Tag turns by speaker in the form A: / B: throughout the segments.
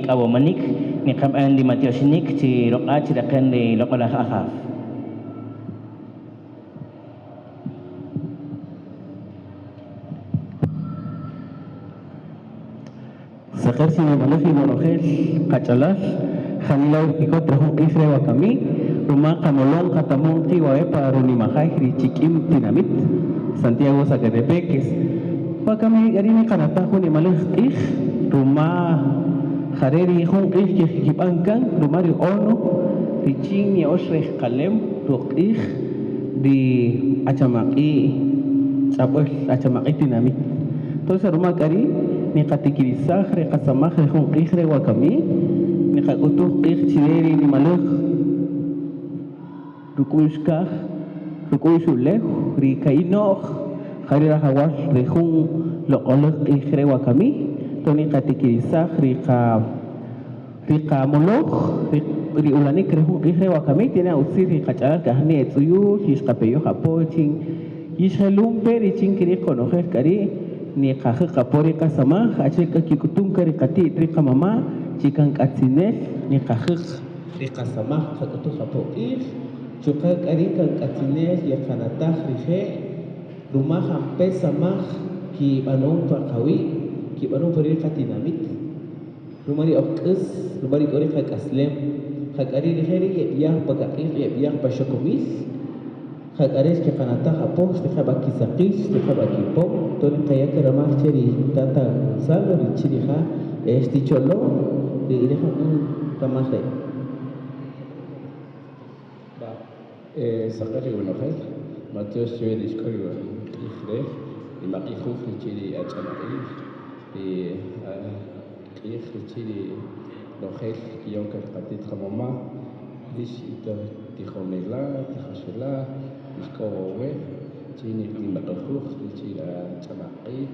A: awamanik ni kaman di matiosinik ci roka ci dakan di lokolah akaf. Sakar sini malaki monogel kacalas khanilau ikot rahung isre wa kami rumah kamolong katamong ti wae paruni makai ri cikim tinamit Santiago Zacatepekes wa kami garini kanata ko ni malaki rumah hareri hong kipangkang rumah di ono di cing ni osre kalem tuk di acamaki sabos acamaki tinamit terus rumah kari ni katikirisa re kasama re hong re wa kami ni kagutuh chireri ni malak rukushka rukushuleh ri kainoh harira hawas re hong lokolek re wa kami to ni katikirisa ri molok ri ulani re hong re wa kami tina usir ri kacalar kahni etsuyu his kapeyo hapoching yishalumpe ri chingkiri konoher kari ni kakak kapori kasama acil kikutung kari kati tri kamama cikang katsine ni kakak tri kasama kakutu kapoi cuka kari kang katsine ya kanata rihe rumah hampe sama ki banong pakawi ki banong peri katinamit rumah di okus rumah di kori kakaslem kakari rihe ya pagaki ya pasyokumis Hagares ke kanata hapos de habaki sakis de habaki pop ton kaya ke ramah ceri tata salo di ciri ha esti cholo de ile ramah le
B: ba sakari bueno hay Mateos chere de skori ifre de maki khuf de ciri achamari de ikh de ciri lo khel yon ka patit khamama dis ito tikhonela tikhashela iskowe chini lima tokhuf chira chamaqi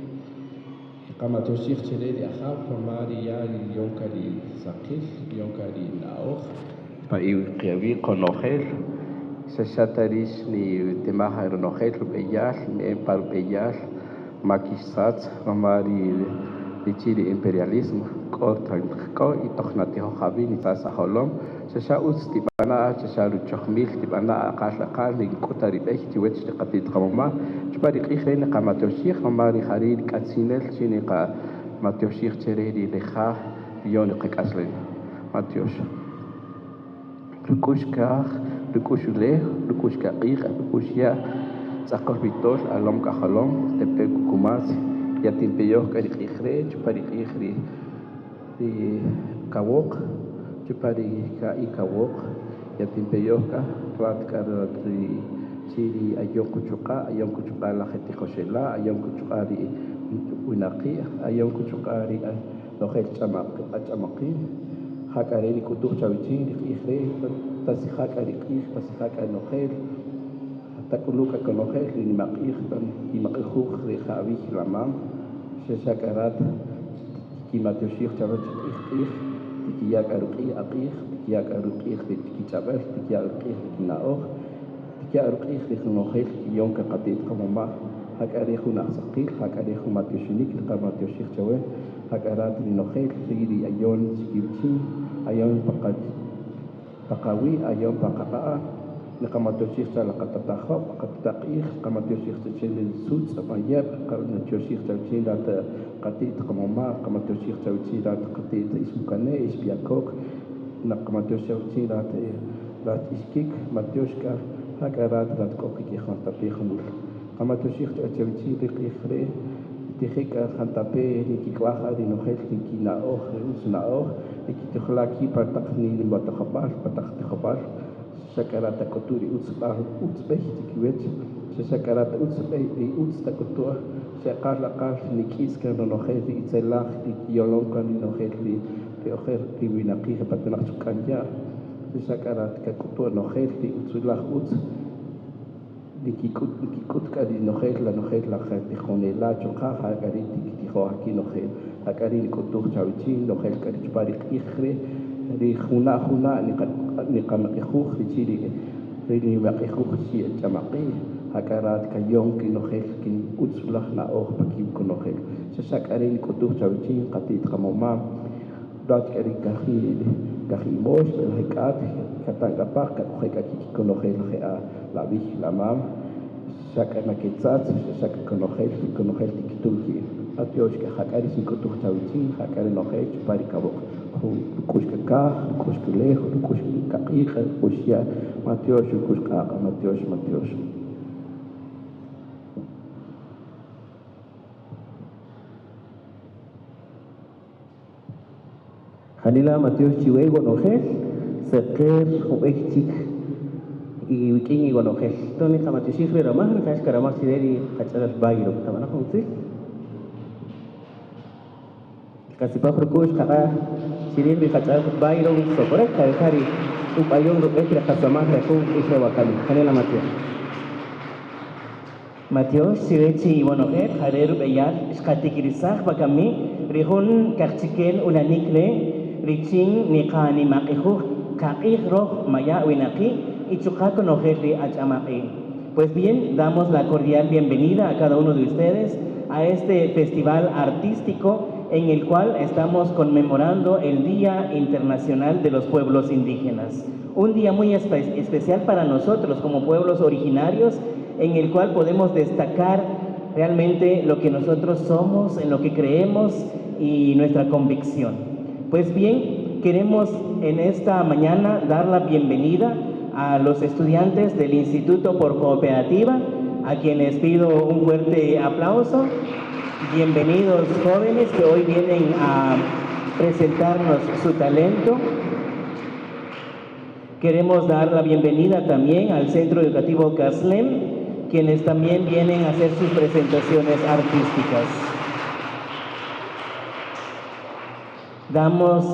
B: kama toshikh chile di akhaf maria yonkari sakif yonkari naokh pa iwi konokhel sashataris ni temaha ronokhel rupeyal ni parupeyal makisat mamari di chile imperialisme ko itokhnati ho khabi ni tasa holom sashaut stibana sasharu chokmil stibana akal ni kutari beh tiwet qatit qamma chbari qikhrene qamatoshikh mamari kharid katsinel chini qa matoshikh cheredi lekha yon qikaslen matiosh lukushule lukushka qikh lukushya tsaqor bitol alom ka khalom tepe kukumas yatin peyoh kari qikhre chbari qikhri di kawok Cipari ka ikawok yatim peyoka plat karotri ciri ayong kucuka la kheti khoshela ayong kucukari unaqi ayong kucukari lokhet chamaqi hakari ni kutuh chawichi ikhre tasikhakari tasikhakari nokhel takuluka konokhel ni maqih tan imaqikhu khri khawi lamam shashakarat kimatoshikh chawich tikiyak aruqi aqih tikiyak aruqi tikichabel tikiyak aruqi kinaoh tikiyak aruqi khnokhel yon ka qatit qamma hakari khuna saqil hakari khumatishinik qamatishik chawe hakarat nokhel sigi ayon sikirchi ayon paqawi ayon paqaqa naqamatishik chala qatataqab qatataqih qamatishik chele sut samayab qamatishik chele qatit qamma qamatishik chele qatit ismukane isbiakok naqamatishik chele lat iskik matioshka hakarat lat kokiki khantapihmul qamatishik chele qifre tihika khantape nikikwaha dinokhel nikinaoh usnaoh nikithlaki pataqni limatakhabal pataqtikhabal Sakarata koturi utsbah utsbeh tikiwet sakarata utsbeh utstakutua sakala qaf nikis kan nokhel itselah yolong kan nokhel li okhel tiwinaqi patnak sukanja sakarat kakutua nokhel ti utsulah uts nikikut ka di nokhel la khati khonela chokha hakari tikho haki nokhel hakari nikutuh chawichi nokhel kari chpari ikhre di khuna ni qamakikhu chiri ni makikhu chi chamaqi hakarat kayong kinokhel kin utsulah na oh pakim konokhel sasakari ni kutuh chawichi qatit qamama rat eri kahi mos el hekat katanga pak kat hekaki konohel la vi la mam shaka na ketzat shaka konohel tikitulki atios ke hakari sikotu tawiti hakari nohel pari kabo kushka kushkulejo kushka hija kushya matios kushka matios
A: Hanila Matios Chihuego Nogel, Seker, Obechik y Viking y Gonogel. Tony Hamatishi Ramah, Kash Karamah Sideri, Kacharas Bairo, Kamana Hunsi. Kasipa Frukush, Kara, Sideri, Kacharas Bairo, Sokorek, Kari, Upayon, Rupetri, Kasamah, Rakun, Ishawakali, Hanela Matios. Matios, Sirechi y Gonogel, Harer Beyal, Shkatikirisach, Bakami, Rihun, Karchikel, Unanikle, Riching Nikani Makihu, Kakiro, Maya Winaki, y Chukato Nojeli Achamaki. Pues bien, damos la cordial bienvenida a cada uno de ustedes a este festival artístico en el cual estamos conmemorando el Día Internacional de los Pueblos Indígenas. Un día muy especial para nosotros como pueblos originarios, en el cual podemos destacar realmente lo que nosotros somos, en lo que creemos y nuestra convicción. Pues bien, queremos en esta mañana dar la bienvenida a los estudiantes del Instituto por Cooperativa, a quienes pido un fuerte aplauso. Bienvenidos jóvenes que hoy vienen a presentarnos su talento. Queremos dar la bienvenida también al Centro Educativo Caslem, quienes también vienen a hacer sus presentaciones artísticas. Damos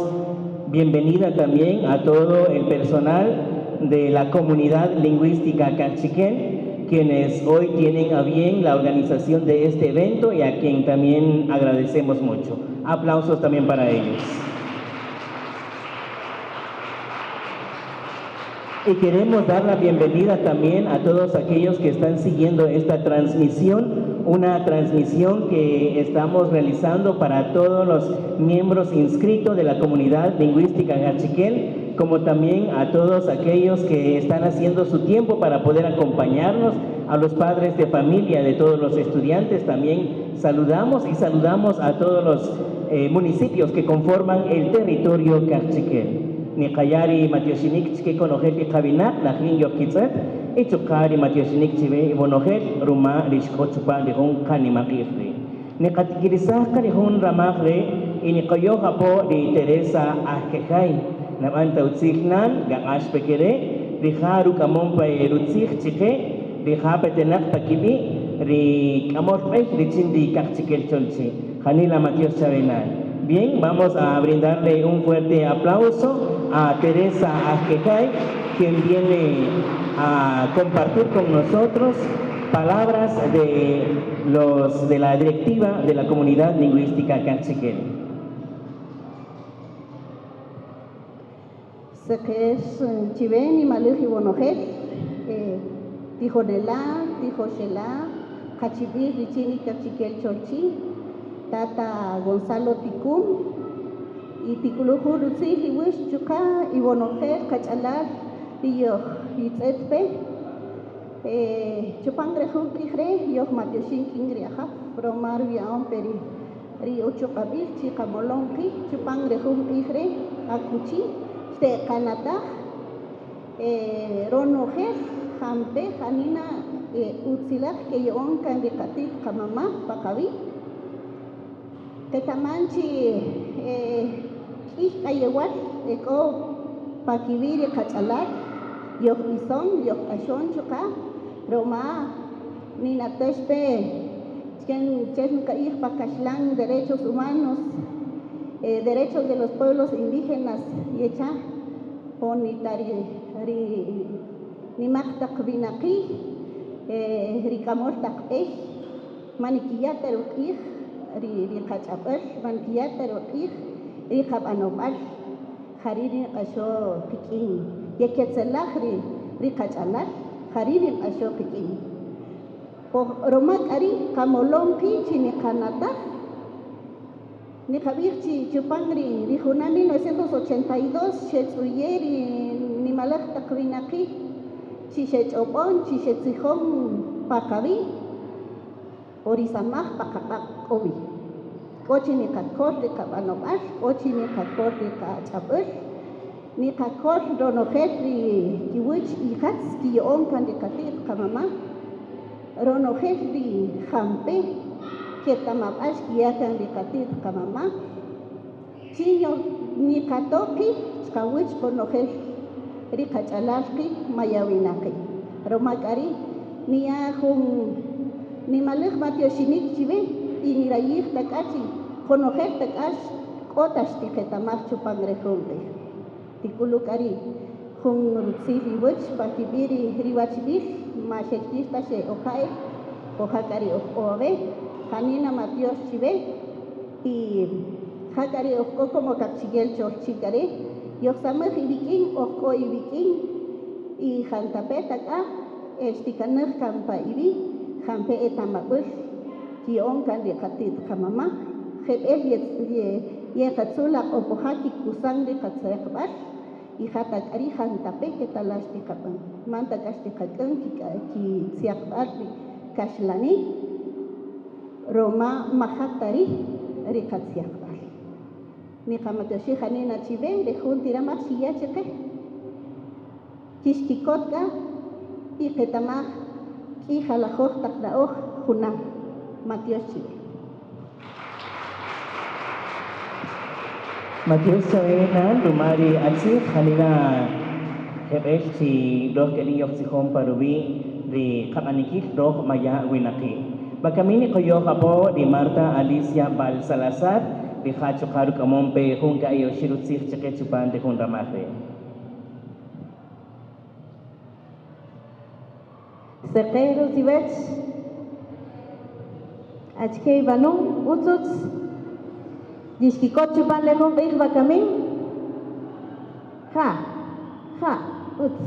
A: bienvenida también a todo el personal de la comunidad lingüística Cachiquén, quienes hoy tienen a bien la organización de este evento y a quien también agradecemos mucho. Aplausos también para ellos. Y queremos dar la bienvenida también a todos aquellos que están siguiendo esta transmisión, una transmisión que estamos realizando para todos los miembros inscritos de la comunidad lingüística Cachiquén, como también a todos aquellos que están haciendo su tiempo para poder acompañarnos, a los padres de familia de todos los estudiantes. También saludamos a todos los municipios que conforman el territorio Cachiquén. Nikayari Matiosinik Chike Konogel Kabinat, Nahin Yokitzet, Echukari Matiosinik Chive, Bonogel, Ruma, Rishkochupa, Lihun Kanimakifri. Nikatikirisa Kalihun Ramafre, Inikoyo Hapo de Teresa Akekai, Namanta Utzignan, Gagash Pekere, Riharu Kamompa Rutzig Chike, Rihapetenak Takibi, Rikamorpe, Richindi Kachikel Cholchi, Hanila Matios Chavenal. Bien, vamos a brindarle un fuerte aplauso a Teresa Ajekai, quien viene a compartir con nosotros palabras de la directiva de la comunidad lingüística Cachiquén.
C: Seques Chiven y Maluji Bonojet, Tijonela, Tijoshela, Cachibir, Richini, Cachiquel Cholchi, Tata Gonzalo Ticum, y Ticuluju Rusi, y Wish Chuka, y Bonojet, Cachalar, y yo, y Tzpe, Chupangrejo Pigre, y yo Matioshin Kingriaja, Promar Viaon Peri, Rio Chukabil, Chicamolonki, Chupangrejo Pigre, Akuchi, Ste Canada, Ronojer, Jampe, Janina, Utzilak, que yo on Candicati, Kamama, Pacavi. Tetamanchi Kayewat, Eko Pakiviri Kachalar, Yok Ison, Yok Ashon Choka, Roma, Nina Teshpe, Chen Kair Pakashlan, derechos humanos, derechos de los pueblos indígenas, Yecha, Ponitari, Nimaktak Binaki, Rikamortak Manikiyater Ukir, Rikachapel, Mankiyater Ukir, Rikabanopal, Hariri Asho Pikin, Yeketzelahri, Rikachalar, Hariri Asho Pikin. Por Romat Ari, Kamolompi, Chinikanata, Ni Javirchi Chupangri, Rijuna 1982, Shetsuyeri, ni Malak Takrinaki, Chichet Obon, Chichet Sihom Pakavi, Orisamah Pakapak Obi. Kochi ni Kakor de Kabanobash, Kochi ni Kakor de Kachabush, ni Kakor Ronohetri, Kiwich, Ihats, Kionkan de Katit Kamama, Ronohetri, Hampe, Ketamabash, Kiakan de Katit Kamama, Chino ni Katoki, Skawich, Konohet, Rikachalaki, Mayawinaki, Romakari, ni Ahum, ni Malek Matioshinik Chive. Y ni rayir takachi, conocer takash, otas tijetamach chupangrejumbe. Tikulukari, jun rutsili wich, pakibiri riwachibir, mashekista she okae, ojakari obe, janina matios chive, y jakari oko como capchiguel chorchicare, yoxamaj ibikin, oko ibikin, y jantapetaka, estikanaj kampa ibi, jampe etamabur. Kion kan dia katit kamama, hebel ye katsula opohaki kusang de katsayakbar, y hatak arihan tape que talash de kapan, manta kash de katan ki siakbar de kashlani, Roma mahatari rikatsiakbar. Ni kamatoshi hanina chive de juntira siya chepe, kishkikotka y ketamah ki halajoj taklaoj junam. Matios Chive.
D: Matios Chive na lumari alsi halina hebesh si dos keliyok si hom parubi di kamanikik roh maya winaki. Bakamini koyo kapo di Marta Alicia Balsalazar di hacho karu kamompe hunga iyo shirutsik cheke chupan de hun ramaje.
E: Sekeiro Sivech. Achkei Banung, Utsuts, Dishkikot Chupan Lehon Beil Bakamin, Uts.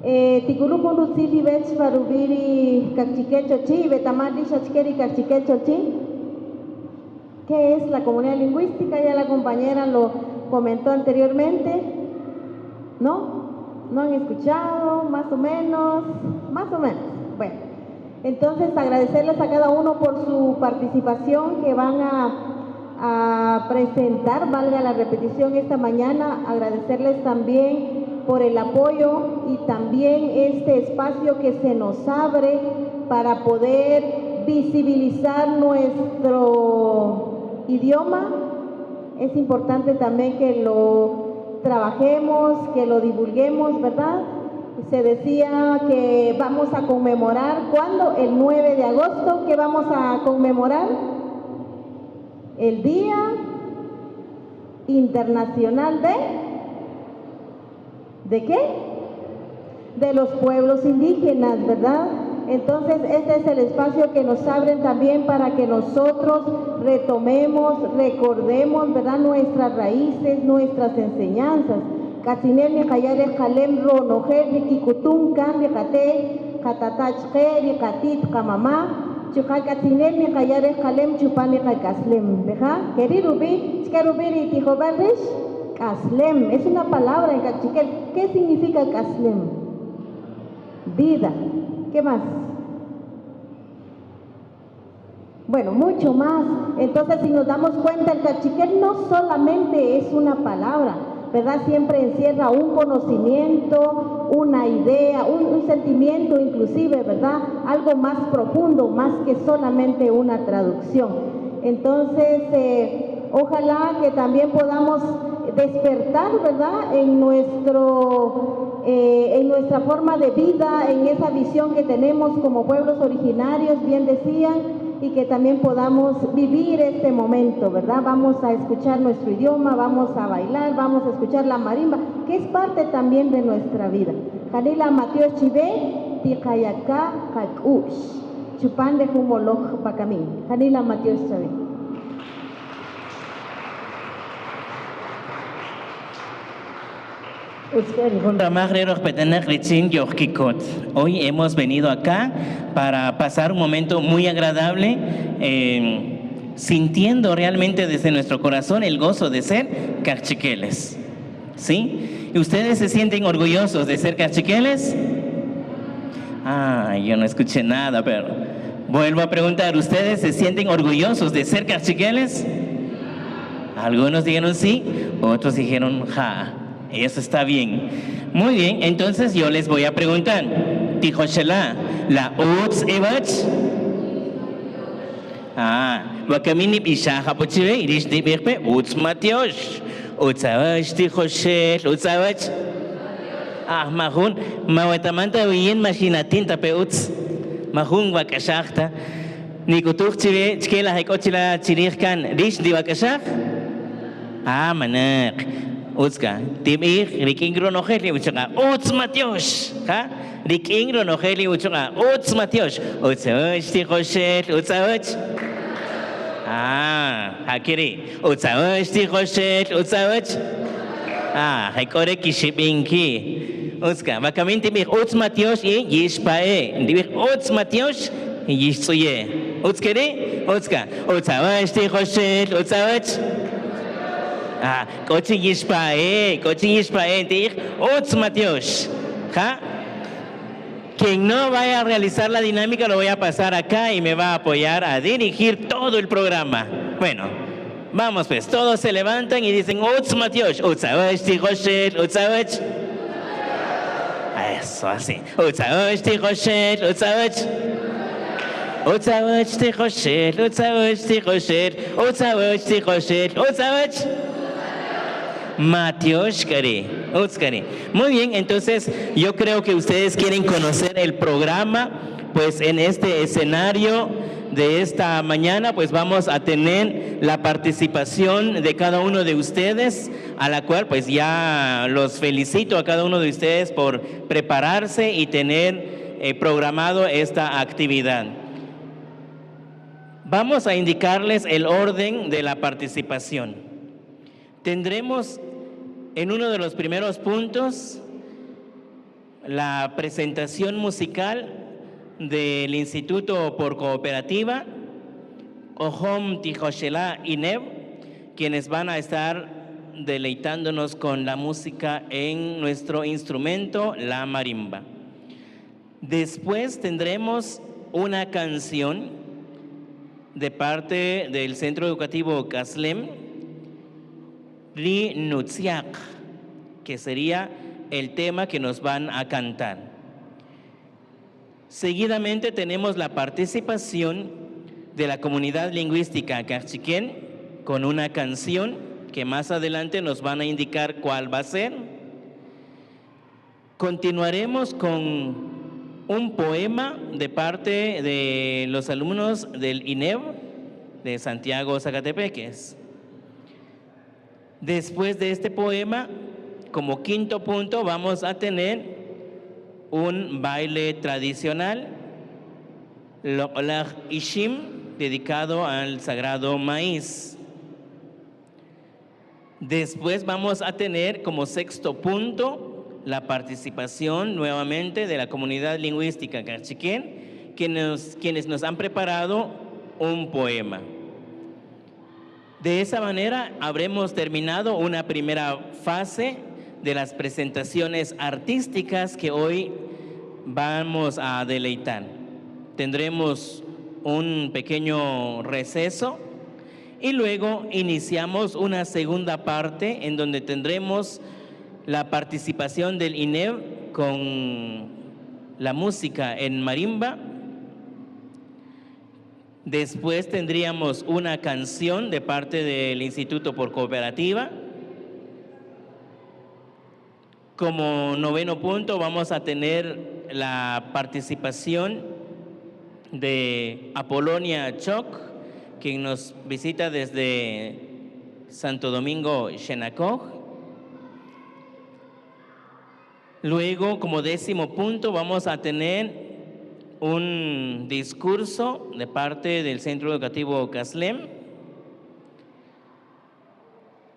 E: Tikulukun Utsili Vech Parubiri Kachikechochi, Betamadi Shachkeri Kachikechochi. ¿Qué es la comunidad lingüística? Ya la compañera lo comentó anteriormente, ¿no? ¿No han escuchado? Más o menos. Bueno. Entonces, agradecerles a cada uno por su participación que van a presentar, valga la repetición esta mañana, agradecerles también por el apoyo y también este espacio que se nos abre para poder visibilizar nuestro idioma. Es importante también que lo trabajemos, que lo divulguemos, ¿verdad? Se decía que vamos a conmemorar, ¿cuándo? El 9 de agosto, ¿qué vamos a conmemorar? El Día Internacional ¿de qué? De los pueblos indígenas, ¿verdad? Entonces, este es el espacio que nos abren también para que nosotros retomemos, recordemos, ¿verdad? Nuestras raíces, nuestras enseñanzas. Katinel ni kayare kalem ro noher ni kikutung kan ni kate katatachke ni katit kamama chuka katinel ni kayare kalem chupan ni kaslem, ¿verdad? Kerirubi, chkerubi tijobarrish kaslem, es una palabra en cachiquel. ¿Qué significa kaslem? Vida. ¿Qué más? Bueno, mucho más. Entonces, si nos damos cuenta, el cachiquel no solamente es una palabra, ¿verdad? Siempre encierra un conocimiento, una idea, un sentimiento inclusive, ¿verdad? Algo más profundo, más que solamente una traducción. Entonces, ojalá que también podamos despertar, ¿verdad? En nuestra forma de vida, en esa visión que tenemos como pueblos originarios, bien decían, y que también podamos vivir este momento, ¿verdad? Vamos a escuchar nuestro idioma, vamos a bailar, vamos a escuchar la marimba, que es parte también de nuestra vida. Janila Matios Chive, Tikayaka Kakush, Chupan de Humoloch Bakamin. Janila Matios Chive.
D: Hoy hemos venido acá para pasar un momento muy agradable. sintiendo realmente desde nuestro corazón el gozo de ser cachiqueles. ¿Sí? ¿Y ustedes se sienten orgullosos de ser cachiqueles? Yo no escuché nada, pero vuelvo a preguntar, ¿ustedes se sienten orgullosos de ser cachiqueles? Algunos dijeron sí, otros dijeron ja. Eso está bien. Muy bien, entonces yo les voy a preguntar. Tijoshela, la uts ibach. Wakamini bishaja pochive, irish di birpe, uts matiosh. Utsavach, tijoshel, utsavach. Mahun, mawetamanta bien machinatin tape uts. Mahun wakashachta. Nikutuk chive, chkela hekochila chirihkan, rish di wakashach. Manak. Utska, timir, rikingro noheli uchaga, uts matiosh, ha? Rikingro noheli uchaga, uts matiosh, utsavach, tijoshel, utsavach. Hakiri, utsavach, tijoshel, utsavach. Hekore kishibinki. Utska, bakamin timir, uts matiosh y yishpae, timir, uts matiosh y yishsuye. Utskeri, utska, utsavach, tijoshel, utsavach. Coaching Yishpae, Ots Matios. Quien no vaya a realizar la dinámica lo voy a pasar acá y me va a apoyar a dirigir todo el programa. Bueno, vamos pues, todos se levantan y dicen Ots Matios, Otsavach, Tijoshel, Otsavach. Eso, así. Otsavach, Tijoshel, Otsavach. Otsavach, Tijoshel, Otsavach, Tijoshel, Otsavach, Tijoshel, Otsavach. Matiosh Kari, Utskari. Muy bien, entonces yo creo que ustedes quieren conocer el programa, pues en este escenario de esta mañana, pues vamos a tener la participación de cada uno de ustedes, a la cual pues ya los felicito a cada uno de ustedes por prepararse y tener programado esta actividad. Vamos a indicarles el orden de la participación. Tendremos en uno de los primeros puntos la presentación musical del Instituto por Cooperativa, Ohom Tijoshela Inev, quienes van a estar deleitándonos con la música en nuestro instrumento, la marimba. Después tendremos una canción de parte del Centro Educativo Caslem, Ri Nutsiak, que sería el tema que nos van a cantar. Seguidamente tenemos la participación de la comunidad lingüística cachiquén con una canción que más adelante nos van a indicar cuál va a ser. Continuaremos con un poema de parte de los alumnos del INEV de Santiago Zacatepeques. Después de este poema, como quinto punto, vamos a tener un baile tradicional, Lo'olach Ishim, dedicado al sagrado maíz. Después vamos a tener como sexto punto la participación nuevamente de la comunidad lingüística cachiquén, quienes nos han preparado un poema. De esa manera habremos terminado una primera fase de las presentaciones artísticas que hoy vamos a deleitar. Tendremos un pequeño receso y luego iniciamos una segunda parte en donde tendremos la participación del INEV con la música en marimba. Después tendríamos una canción de parte del Instituto por Cooperativa. Como noveno punto vamos a tener la participación de Apolonia Choc, quien nos visita desde Santo Domingo, Xenacoj. Luego, como décimo punto, vamos a tener un discurso de parte del Centro Educativo Caslem.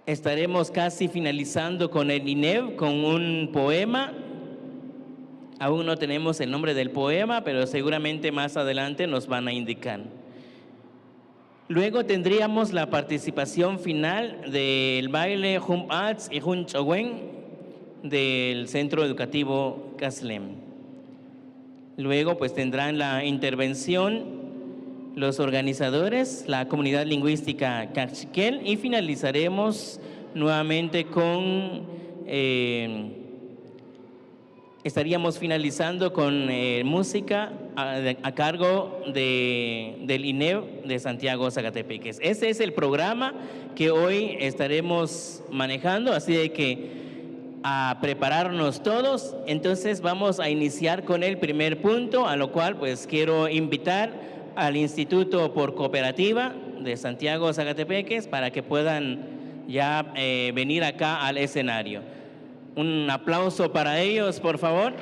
D: Estaremos casi finalizando con el INEV, con un poema. Aún no tenemos el nombre del poema, pero seguramente más adelante nos van a indicar.
F: Luego tendríamos la participación final del baile Jum Arts y Jun Chowen del Centro Educativo Caslem. Luego pues tendrán la intervención los organizadores, la comunidad lingüística Cachiquel, y finalizaremos nuevamente con, estaríamos finalizando con música a cargo del INEV de Santiago Zacatepeques. Ese es el programa que hoy estaremos manejando, así de que a prepararnos todos. Entonces vamos a iniciar con el primer punto, a lo cual pues quiero invitar al Instituto por Cooperativa de Santiago Zacatepeques para que puedan ya venir acá al escenario. Un aplauso para ellos, por favor.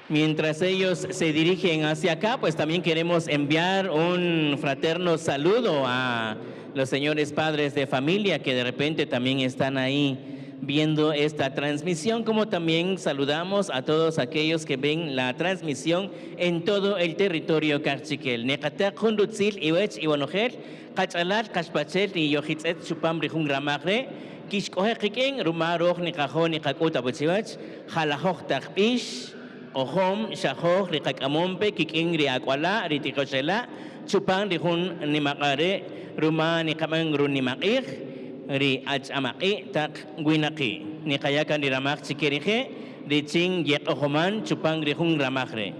F: Mientras ellos se dirigen hacia acá, pues también queremos enviar un fraterno saludo a los señores padres de familia que de repente también están ahí viendo esta transmisión, como también saludamos a todos aquellos que ven la transmisión en todo el territorio Cachiquel. Necatak Hundutzil Iwech Iwanojel, Kachalat Kashpachel y Yohitzet Chupam Rihung Ramagre, Kishkohe Kiking, Rumaroj Nikajon Nikakuta Buchivach, Halahok Takpish, Ohom, Shahoj, Rikakamompe, Kiking Riakwala, Ritikochela, Chupam Rihun Nimakare, Ruma Nikamang Runimakir, ri achamaki tak guinaki ni kayakan di ramak cikirihe di cing yek ohoman cupang rihung ramakre.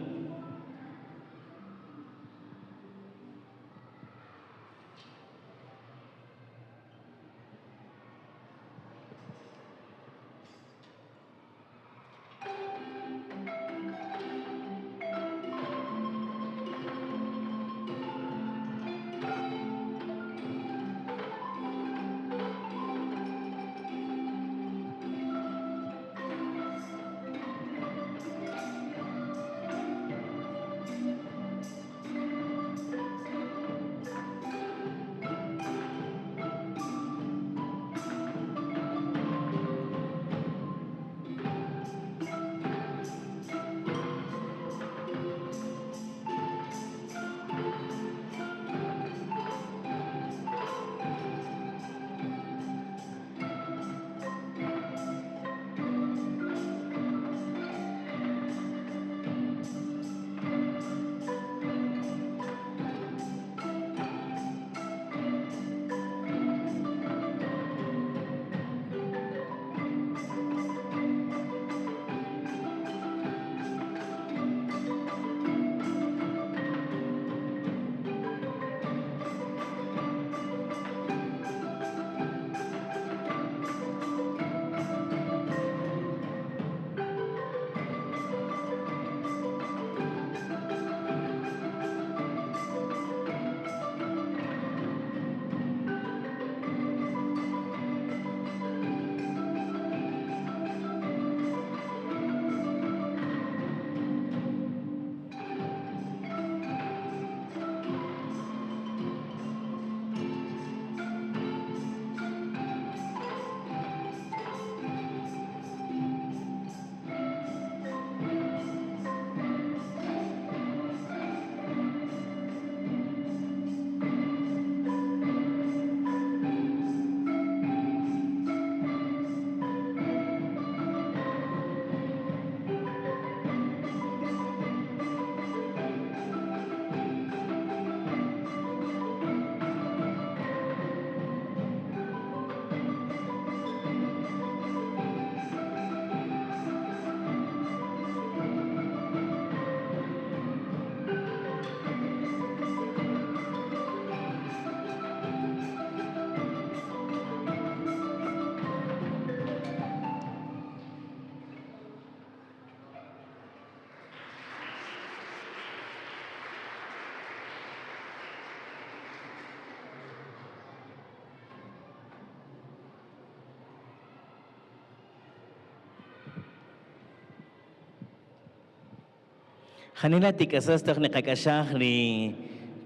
F: Hanila tikasas tak nakakasah ni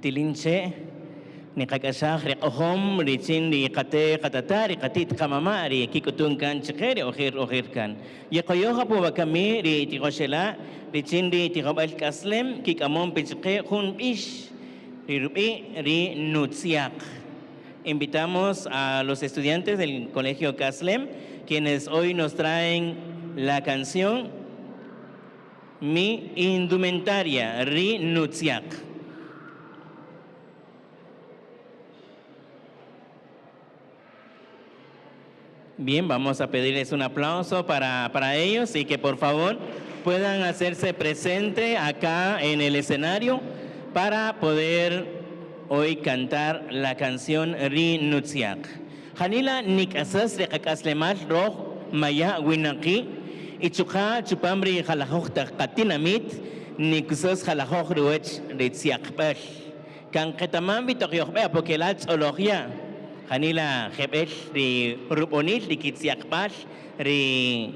F: tilinche ni kakashah reqohom richin ri kate katatari katit kamama ri kikutun kan chekere ohir kan yekoyoha po kami ri tikoshela richin ri tikobal kaslem kikamon pichke hun ish ri rupi ri nutziak. Invitamos a los estudiantes del Colegio Caslem, quienes hoy nos traen la canción Mi Indumentaria, Ri Nutziak. Bien, vamos a pedirles un aplauso para ellos y que por favor puedan hacerse presente acá en el escenario para poder hoy cantar la canción Ri Nutziak. Hanila nikasas rekakaslemal roh maya winaki ichuka chupamri halahok katinamit nikusas halahok ruech ritziakpel. Kan ketaman bitokyokbe apokelach ologia. Hanila jebel ri ruponil ri kitziakpal ri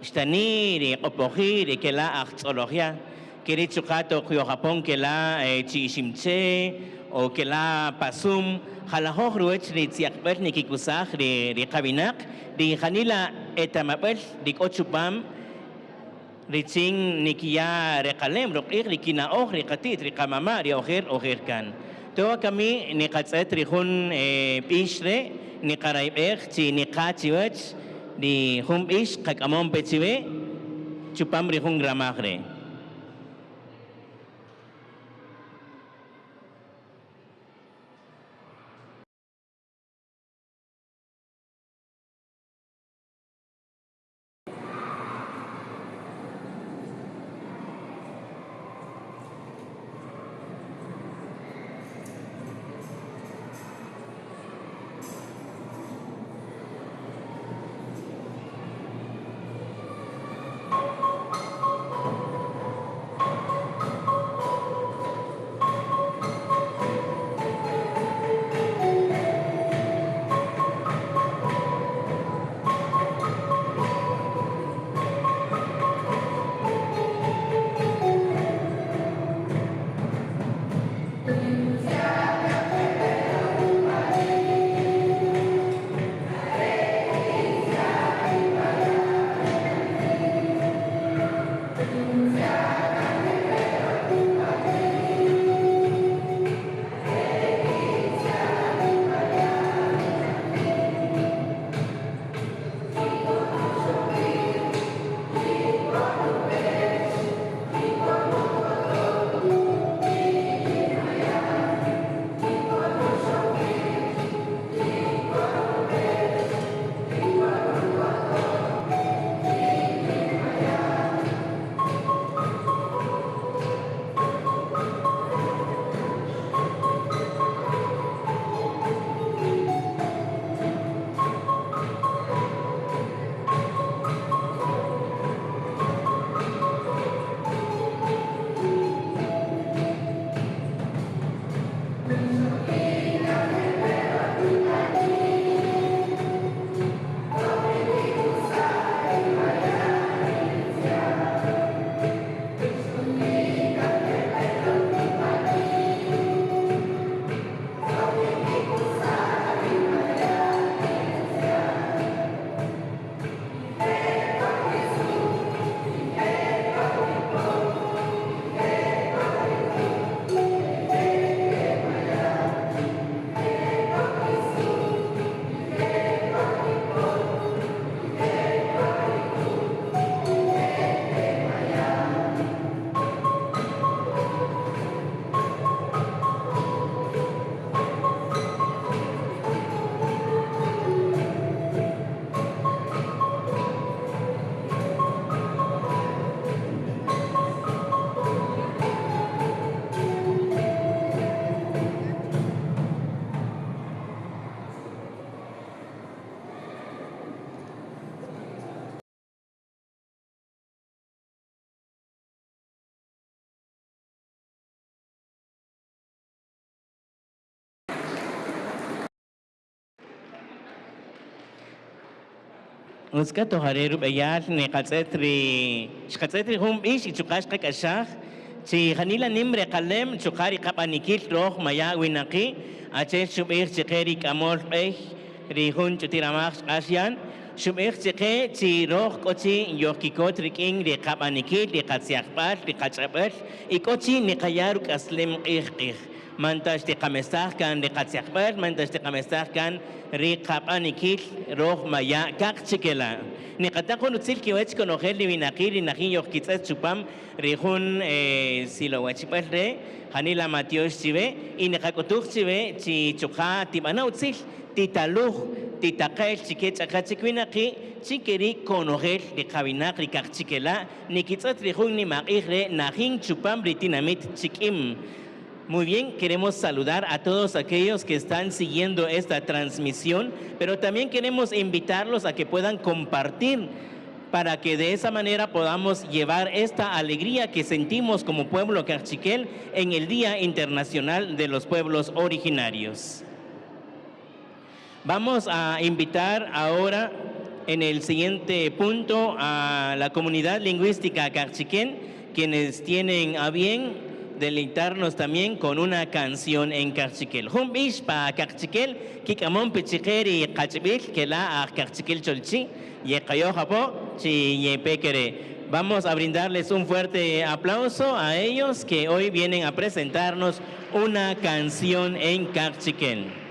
F: shtani ri opoji ri kela achologia. Kiri chukato kuyokapon kela chishimche o que la pasum halahok ruech ri tsiakpel ni kikusach ri kabinak ri hanila etamapel ri ochupam ri ching nikia rekalem rokir ri kinaoh ri katit ri kamama ri oher kan to kami ni katset ri hun pishre ni karaibech chi ni kachiwech di hum ish kakamon pechiwe chupam ri hun gramagre. Uska tohareru bayar ne katsetri hum ish ichukash kakashach Si Hanila nimbre kalem chukari kapanikil roh maya winaki ache shubir chikeri kamol rihun chutiramach asyan shubir chike chi roh kochi yokikot riking di kapanikil di katsiakpat di katsapet ikochi nikayaruk aslem mantas di kamestahkan di katsiakpat mantas di kamestahkan ri kapanikil roh maya kak chikela ni katakon utsil kiwech konogel di winakiri nakin yokitzet chupam rihun silowachipal re hanila matios chive y nekakotuk chive chi chukha tibana utsil titaluj titakel chiket akachikwinaki chikeri konogel di kabinak ri kakchikela nikitzet rihun ni makire nakin chupam ritinamit chikim. Muy bien, queremos saludar a todos aquellos que están siguiendo esta transmisión, pero también queremos invitarlos a que puedan compartir para que de esa manera podamos llevar esta alegría que sentimos como pueblo cachiquel en el Día Internacional de los Pueblos Originarios. Vamos a invitar ahora en el siguiente punto a la comunidad lingüística cachiquén, quienes tienen a bien deleitarnos también con una canción en cachiquel. Humbish pa cachiquel, kikamon pichikeri cachibil, que la a cachiquel cholchi, y kayo japo, chi ye pekere. Vamos a brindarles un fuerte aplauso a ellos que hoy vienen a presentarnos una canción en cachiquel.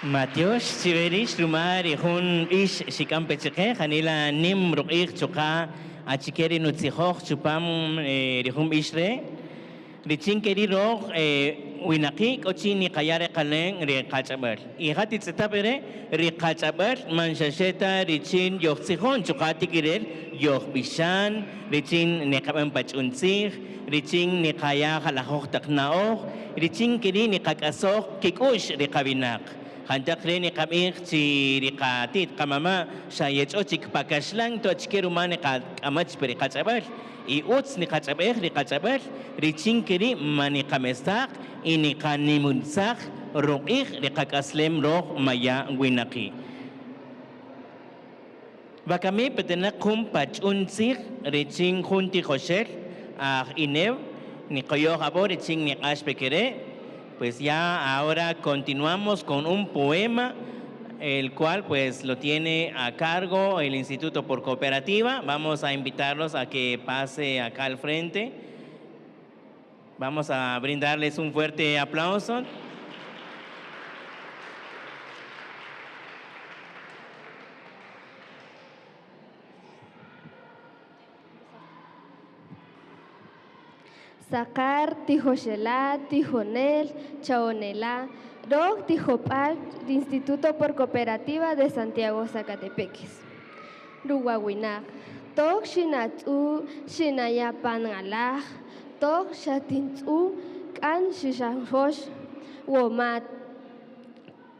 F: Matios Chiverish Rumar Ihun Ish Shikam Pecheke Hanila Nim Ruich Chuka Achikeri Nutzihoch Chupam Rihum Ishre Richin Keri Roch Winaki Kochini Kayare Kaleng Rikachaber Ihati Zetapere Rikachaber Manshasheta Richin Yochzihon Chukati Kirer Yoch Bishan Richin Nekabem Pachunzich Richin Nikaya Halahoch Taknaoch Richin Keri Nikakasoch Kikush Rikabinak Handak reni kamik si rikatit kamama sa yetsotik pakaslang to chikeruman kamach perikatsabar iuts ni katsaber rikatsabar riching kiri mani kamestak ini kanimunsak ruqih rikakaslem roh maya winaki bakami petenak kum pachunsik riching hunti khosher inev ni koyo habo riching ni ashpekere. Pues ya ahora continuamos con un poema, el cual pues lo tiene a cargo el Instituto por Cooperativa. Vamos a invitarlos a que pase acá al frente. Vamos a brindarles un fuerte aplauso.
G: Sacar, Tijoshela, Tijonel, Chaonela, Rog, Tijopal, Instituto por Cooperativa de Santiago Zacatepeques. Ruwawinak, Tok Shinatsu, Shinayapan Alaj, Tok Shatintsu, Kan Shishahosh, Womat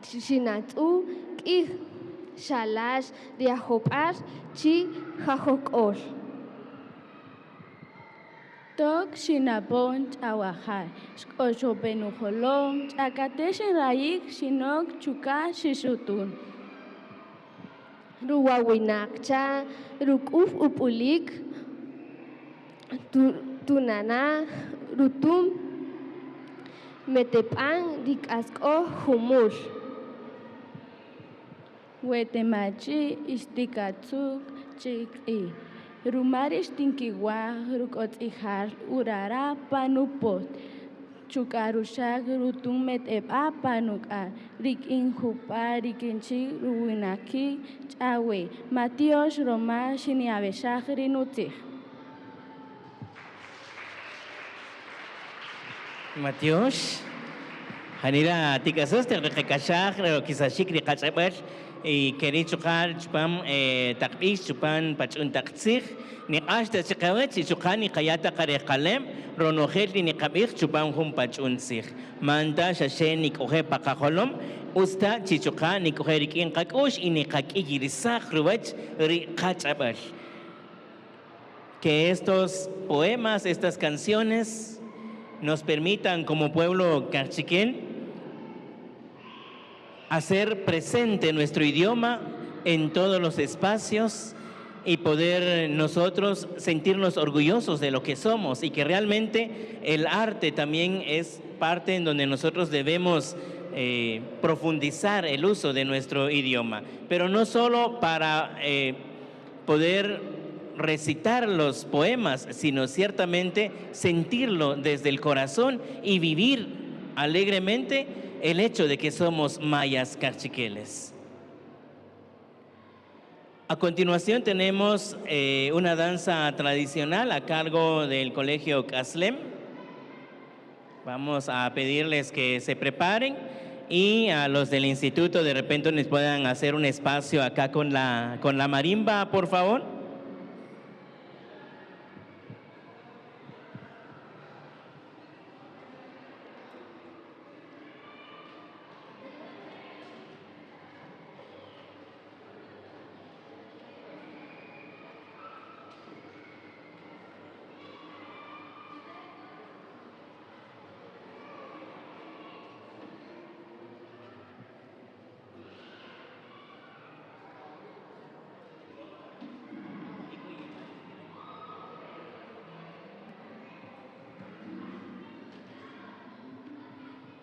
G: Shinatsu, Kih, Shalash, Riahopar, Chi, Jajokol.
H: Tok Shinabon Chawahai, Oshopenu Holom, Chakatesh Raik, Shinok, Chuka, Shishutun.
G: Ruwawinakcha, Rukuf Upulik, Tunana, Rutum, Metepan, Dikasko, Humur.
H: Wetemachi, Istikatsuk, Chik'i. Rumarish tinkiwa, rukotihar, urara, panupot. Chukarushak, rutumet eba, panuka. Rikin hupa, rikinchi, ruinaki, chawe. Matios, Roma, shiniabeshak, rinuti.
F: Matios, Hanira Tikasos, te rekashak, kisashik, rikachaber. Y querí chukar chupam takis chupan pachun taksich ni ashta chikawet si chukan ni kayata kare kalem ronohet ni kabich chupam hum pachun sich manda shashen ni kohe pakakolom usta chichukan ni kohe rikin kakush ini kakigirisak ruwach ri kachabar. Que estos poemas, estas canciones nos permitan como pueblo cachiquén hacer presente nuestro idioma en todos los espacios y poder nosotros sentirnos orgullosos de lo que somos, y que realmente el arte también es parte en donde nosotros debemos profundizar el uso de nuestro idioma, pero no solo para poder recitar los poemas, sino ciertamente sentirlo desde el corazón y vivir alegremente el hecho de que somos mayas cachiqueles. A continuación tenemos una danza tradicional a cargo del Colegio Caslem. Vamos a pedirles que se preparen, y a los del instituto de repente les puedan hacer un espacio acá con la marimba, por favor.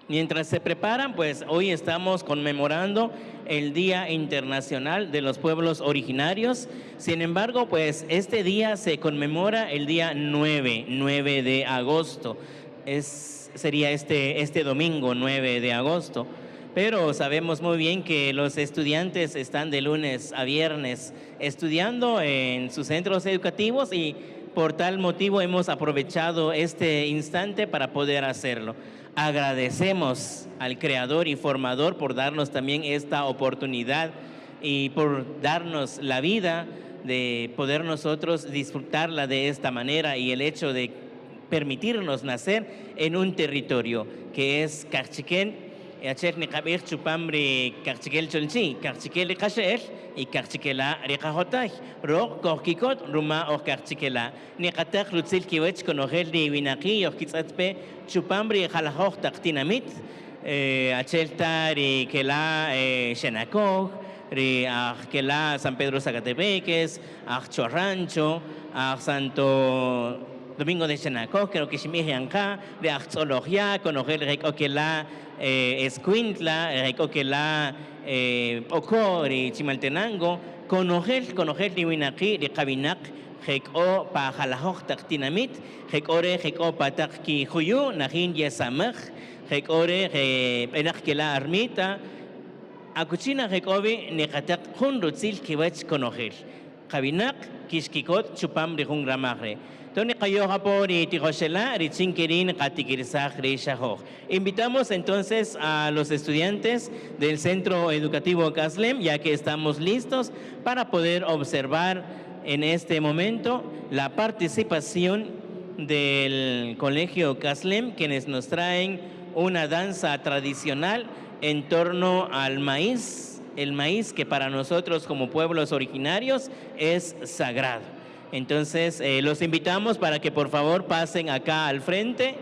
F: Mientras se preparan, pues hoy estamos conmemorando el Día Internacional de los Pueblos Originarios. Sin embargo, pues este día se conmemora el día 9 de agosto. Sería este domingo 9 de agosto. Pero sabemos muy bien que los estudiantes están de lunes a viernes estudiando en sus centros educativos, y por tal motivo hemos aprovechado este instante para poder hacerlo. Agradecemos al Creador y Formador por darnos también esta oportunidad y por darnos la vida de poder nosotros disfrutarla de esta manera, y el hecho de permitirnos nacer en un territorio que es Cachiquén. Acher niqabir chupamri Cachiquel Cholchi, Cachiquel Kasher y Cachiquela Riqahotay, Ro Korkikot, Ruma o Cachiquela. Niqatak Lutzil Kiwech Konogel de Winaki, Okitzatpe, Chupamri Halahok Taktinamit, Achelta Riquela Shenakog, Riquela San Pedro Zacatepeques, Chorrancho, Santo Domingo de Shenakog, creo que Shimihianka, de Axologia, Konogel Rekokela. Escuintla, Recoquela, Ocori, Chimaltenango, Conogel, Liwinaki, Ricabinak, Heko, Pajalahok, Taktinamit, Hekore, Heko, Pataki, Huyu, Najin, Yesamach, Hekore, Penakela, Armita, Acuchina, Hekobi, Nekatak, Hunrutzil, Kiwech, Conogel, Kabinak, Kishkikot, Chupam, Rihungramare. Invitamos entonces a los estudiantes del Centro Educativo Caslem, ya que estamos listos para poder observar en este momento la participación del Colegio Caslem, quienes nos traen una danza tradicional en torno al maíz, el maíz que para nosotros como pueblos originarios es sagrado. Entonces, los invitamos para que por favor pasen acá al frente.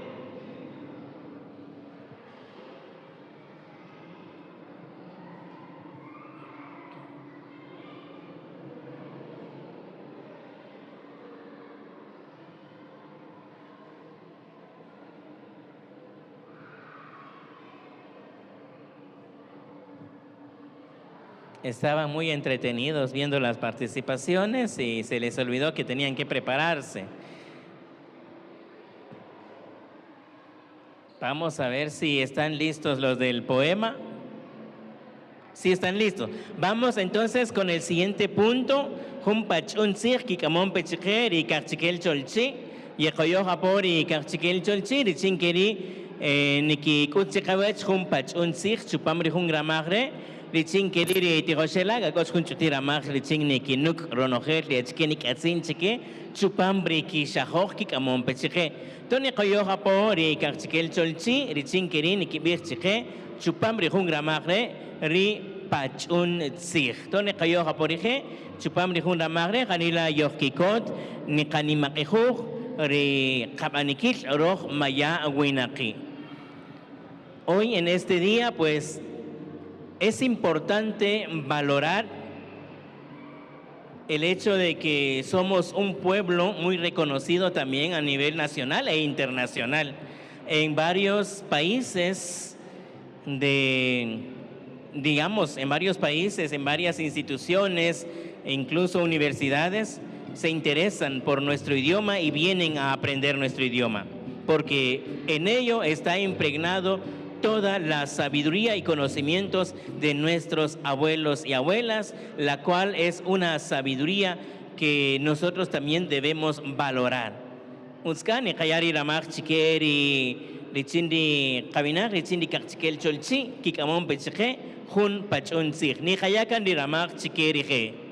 F: Estaban muy entretenidos viendo las participaciones y se les olvidó que tenían que prepararse. Vamos a ver si están listos los del poema. Sí están listos. Vamos entonces con el siguiente punto. Humpachunzir kikamon pechiker y karchikel cholchi. Yekoyo japor y karchikel cholchi. Richinkeri niki kutsikawech humpachunzir chupamri hungramagre. Lichin Keriri Tiroshela, Gagos Kunchutira Mag, Lichin Niki Nuk, Ronoher, Lichkenik Atzin Chike, Chupambri Kishahok, Kamon Pechique, Tony Koyoha Pori, Karchikel Cholchi, Lichin Kerin, Kibir Chike, Chupambri Hungra Magre, Ri Pachun Tzir. Tony Koyoha Porije, Chupambri Hungra Magre, Hanila Yohkikot, Nikanimakihu, Ri Kabanikich, Roh Maya Winaki. Hoy en este día, pues, es importante valorar el hecho de que somos un pueblo muy reconocido también a nivel nacional e internacional. En varios países en varios países, en varias instituciones e incluso universidades, se interesan por nuestro idioma y vienen a aprender nuestro idioma, porque en ello está impregnado toda la sabiduría y conocimientos de nuestros abuelos y abuelas, la cual es una sabiduría que nosotros también debemos valorar. Uskani kayari ramak chikeri richindi kabinar richindi kakchikel cholchi kikamon pechike hun pachon sik ni kayakan di ramak chikeri ke.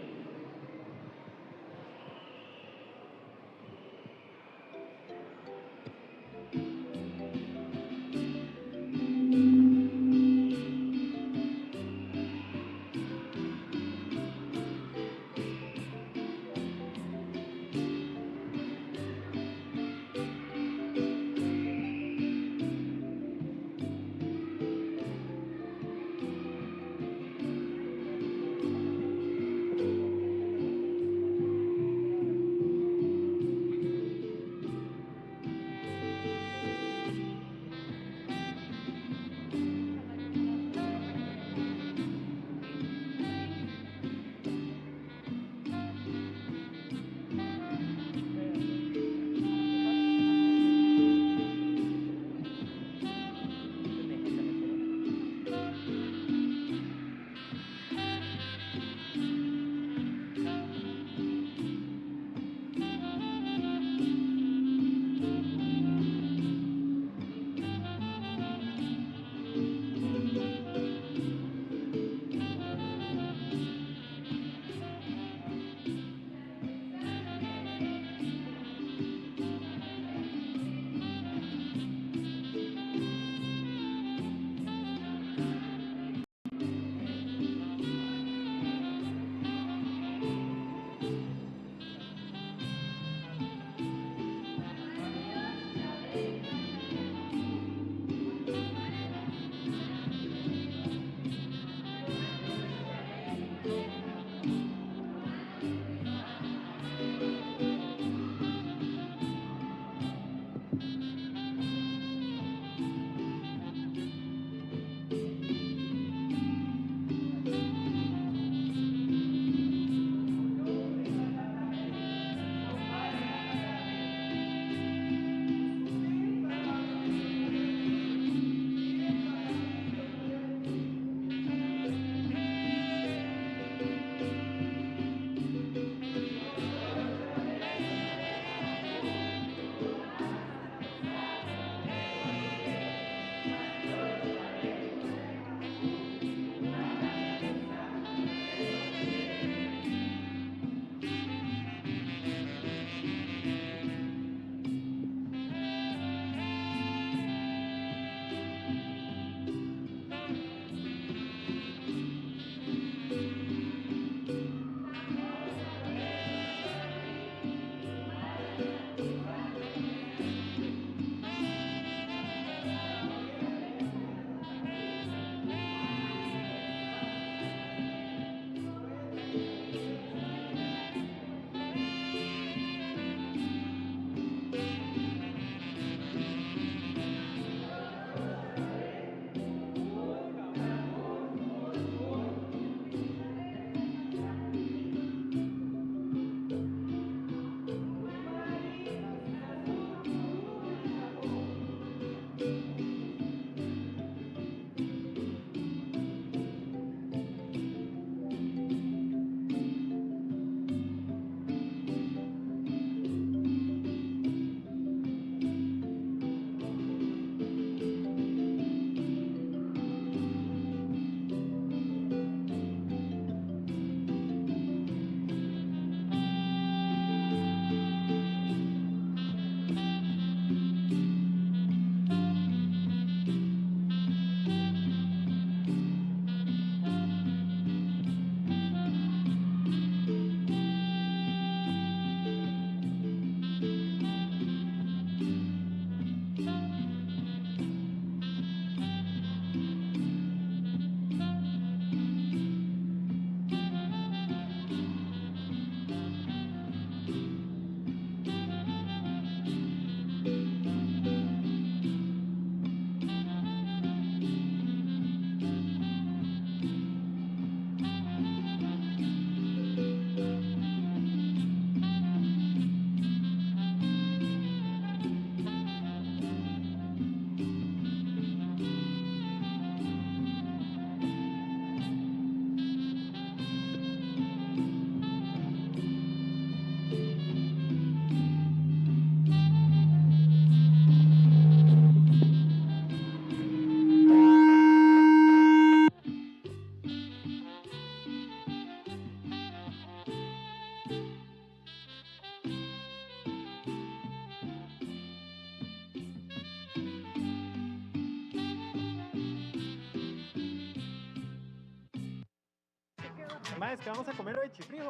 I: Más, es que vamos a comer hoy chifrijo.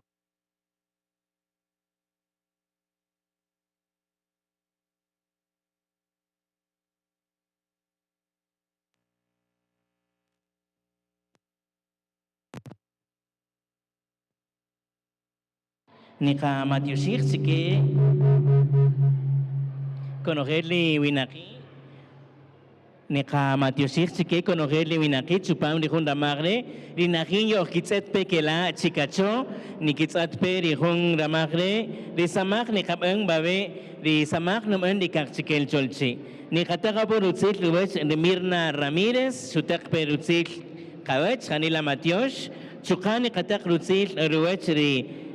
F: Nika Matiushik, sí que conocerle Winaki. Nika Matiushik, sí que conocerle Winaki, chupam de Honda Magre, Rinaki yo kitzet pekela chikacho, ni kitzat pe de Honda Magre, de Samak ni kapeng babe, de Samak no men de Kachikel Cholchi. Ni kataka por utzit luwech de Mirna Ramírez, sutak per utzit kawech, Hanila Matiosh, chukani katak utzit luwech de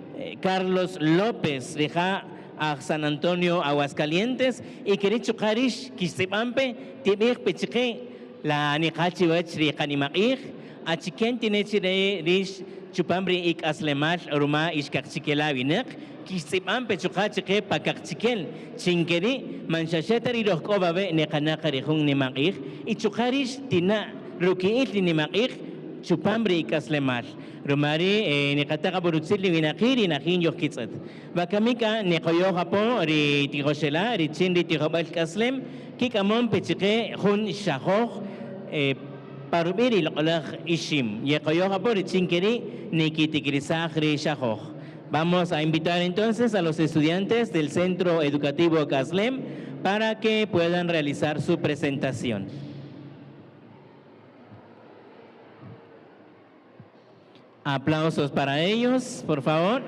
F: Carlos López, deja a San Antonio, Aguascalientes, y que Chukarish, Kisipampe, Tibir Pechique, la Nikachi Wechri Kanimair, a Chicken Tinechire, Rish, Chupambri ik Aslemash, Ruma, Ishkachikela Vinek, Kisipampe Chukachike, Pakachikel, Chinkeri, Manchachetari Rokobabe, Nekanakari Hung Nimair, y Chukarish Tina, Ruki Nimair, Chupambri y Kaslemash. Rumari Nikataka Burutzili Vinakiri Nakin Yokitzat. Bakamika Nikoyo Hapo, Ri Tigoshela, Ri Chindi Tigobal Kaslem, Kikamon Pechike, Hun Shahoch, Parubiri Lokolach Ishim. Yekoyo Hapo, Ri Chinkeri, Nikitigrisach, Ri Shahoch. Vamos a invitar entonces a los estudiantes del Centro Educativo Kaslem para que puedan realizar su presentación. Aplausos para ellos, por favor.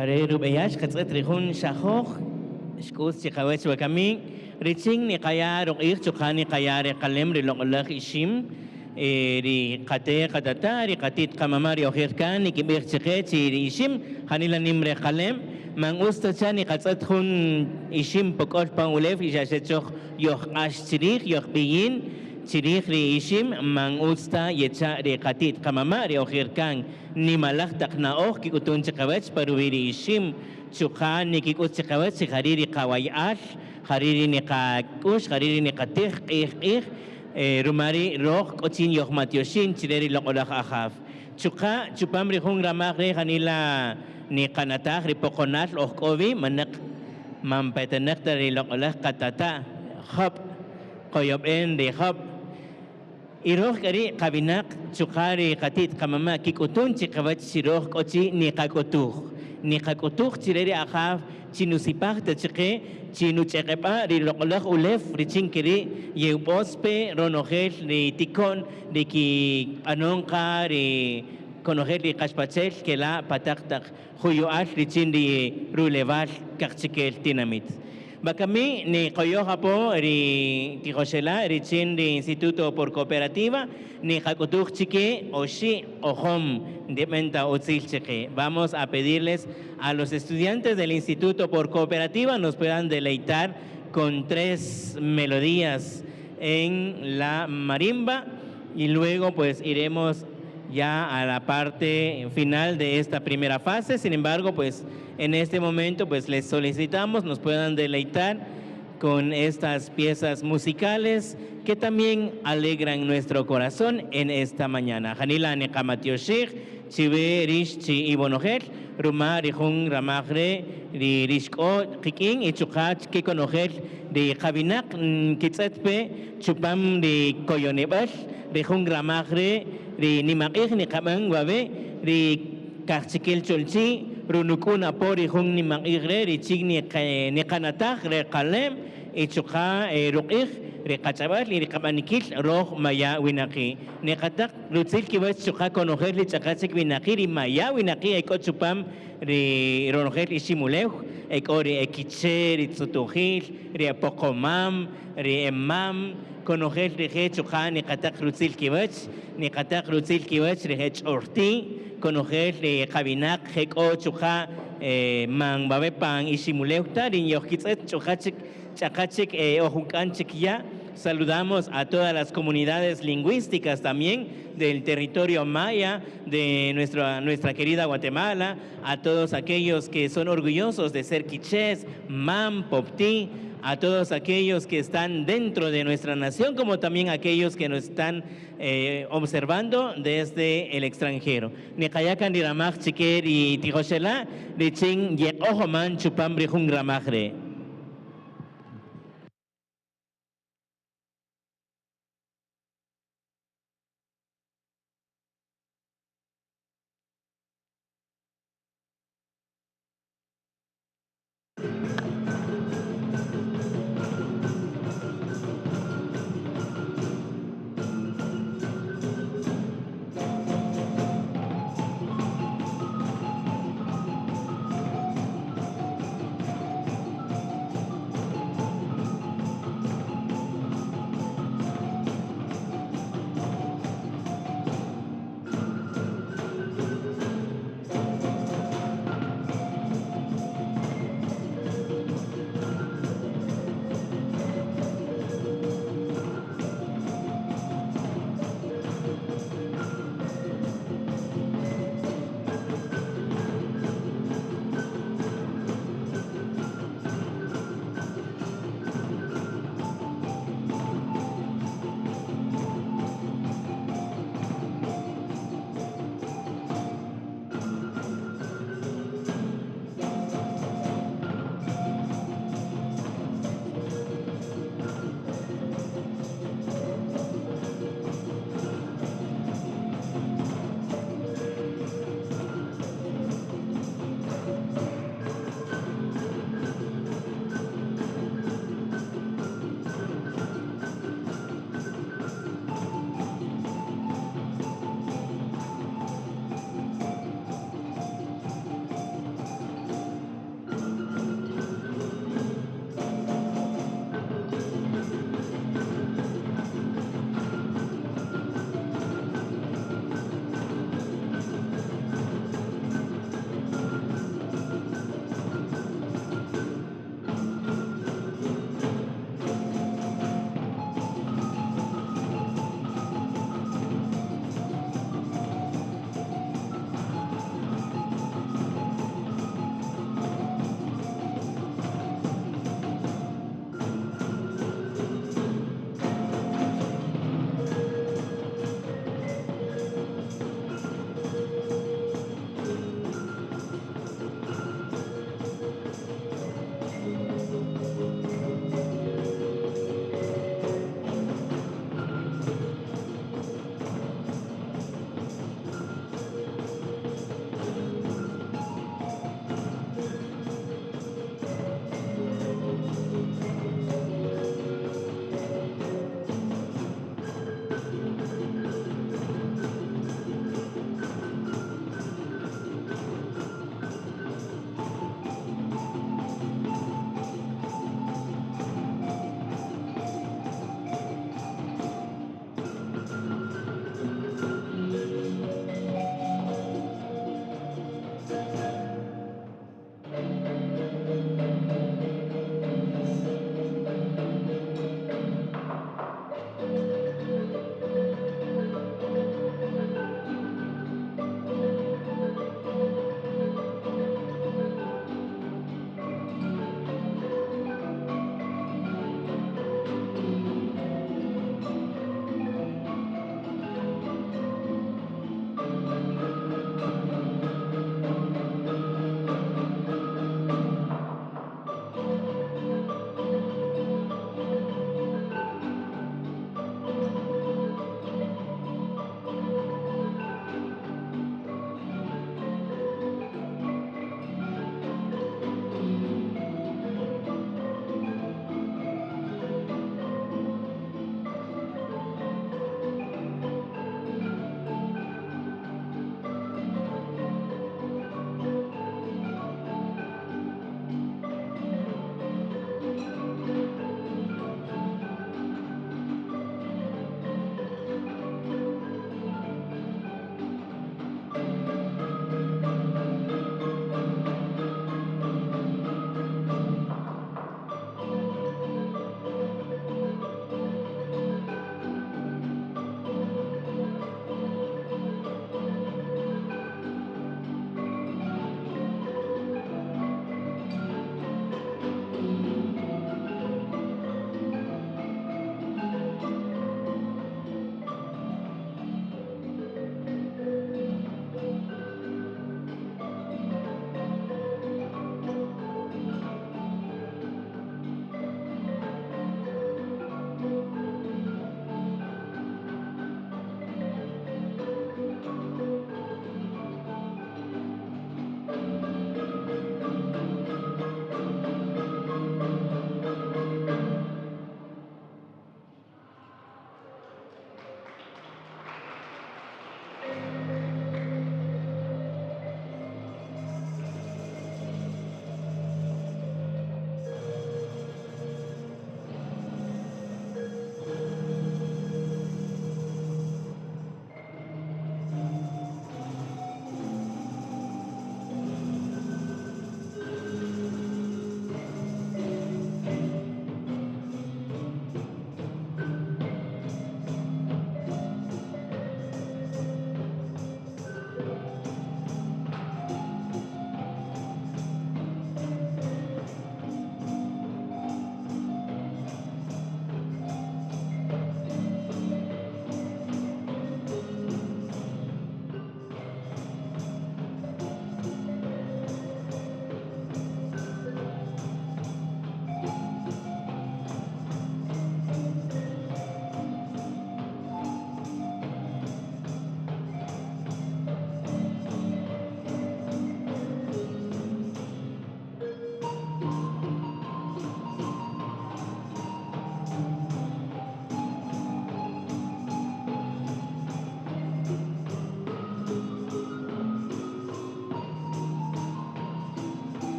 F: Jare rubeyash katzet rihun shahoch. Shkus chikawech wakami. Riching ni kaya rukir chukani kaya rekalem rilok ishim. Ri kate katata ri katit kamamari okhirkan ni kibir chikhet ri ishim hanila nimre kalem. Mang usta chani katzet hun ishim pokol pangulef ishashechoch yoch ash chirich yoch biyin. Chirich ri ishim mang usta yecha ri katit kamamari okhirkan ni malach taknaoch kikutun chikawech parubiri ishim. Chukhan ni kikut chikawech hariri kawayash. Hariri ni kakush, hariri ni katich, rumari roh, kochin yoh matioshin, chileri lokolak akhaf. Chupam rihung ramak re kanila ni kanatah, ripokonat, ohkovi, manak mampetenek dari lokolak katata, hop, koyob en de hop. Iroh kari kabinak, chukari katit kamama, kikutun chikawat siroh kochi ni kakutuh. Ni kakutuh chileri akhaf, chinusipah tachike, chinu chekepa ri lokolak ulef riching kiri yeupospe ronogel ri tikon ri ki anonka ri konogel ri kashpachel kela pataktak huyual richin ri ruleval kakchikel tinamit. Bakami ni koyoha po ri tijoshela richin ri Instituto por Cooperativa ni jakutuj chike oshi ohom dependa otzil chike. Vamos a pedirles a los estudiantes del Instituto por Cooperativa nos puedan deleitar con 3 melodías en la marimba y luego pues iremos ya a la parte final de esta primera fase. Sin embargo, pues en este momento pues les solicitamos nos puedan deleitar con estas piezas musicales que también alegran nuestro corazón en esta mañana. Hanila Nekamatiyoshich, Chive Rish Chi Ibonogel, Ruma Rihung Ramagre, Rishko Kiking, Ichukach Kikonogel, de Kabinak Kitsetpe, Chupam de Koyonebash, Rihung Ramagre, de Nimakich Nikamang Wabe, de Kachikil Cholchi, Runukuna Pori Hung Nimakigre, Richigni Nekanatach, Rekalem, Ichuka Rukich, Rekachabal, Rikamanikil, Roh Maya Winaki. Nekatak, Rutzil Kibas Chuka Konogel, Chakachik Winaki, Maya Winaki, Eko Chupam, Ronogel Ishimuleu, Ekori Ekiche, Ritsutuhil, Riapokomam, Riemam, Konogel Rihe Chuka, Nekatak Rutzil Kibas, Nekatak Rutzil Kibas, Rihech Orti, Konogel Kabinak, Heko Chuka, Mang Babepang Ishimuleu, Tarin Yokitzet, Chukachik. Chakachik Ojukanchik ya. Saludamos a todas las comunidades lingüísticas también del territorio maya de nuestra querida Guatemala, a todos aquellos que son orgullosos de ser quichés, mam, popti, a todos aquellos que están dentro de nuestra nación, como también aquellos que nos están observando desde el extranjero. Nekayakan di ramach chiker y tijoshela, riching ye ojoman chupam brihung ramachre.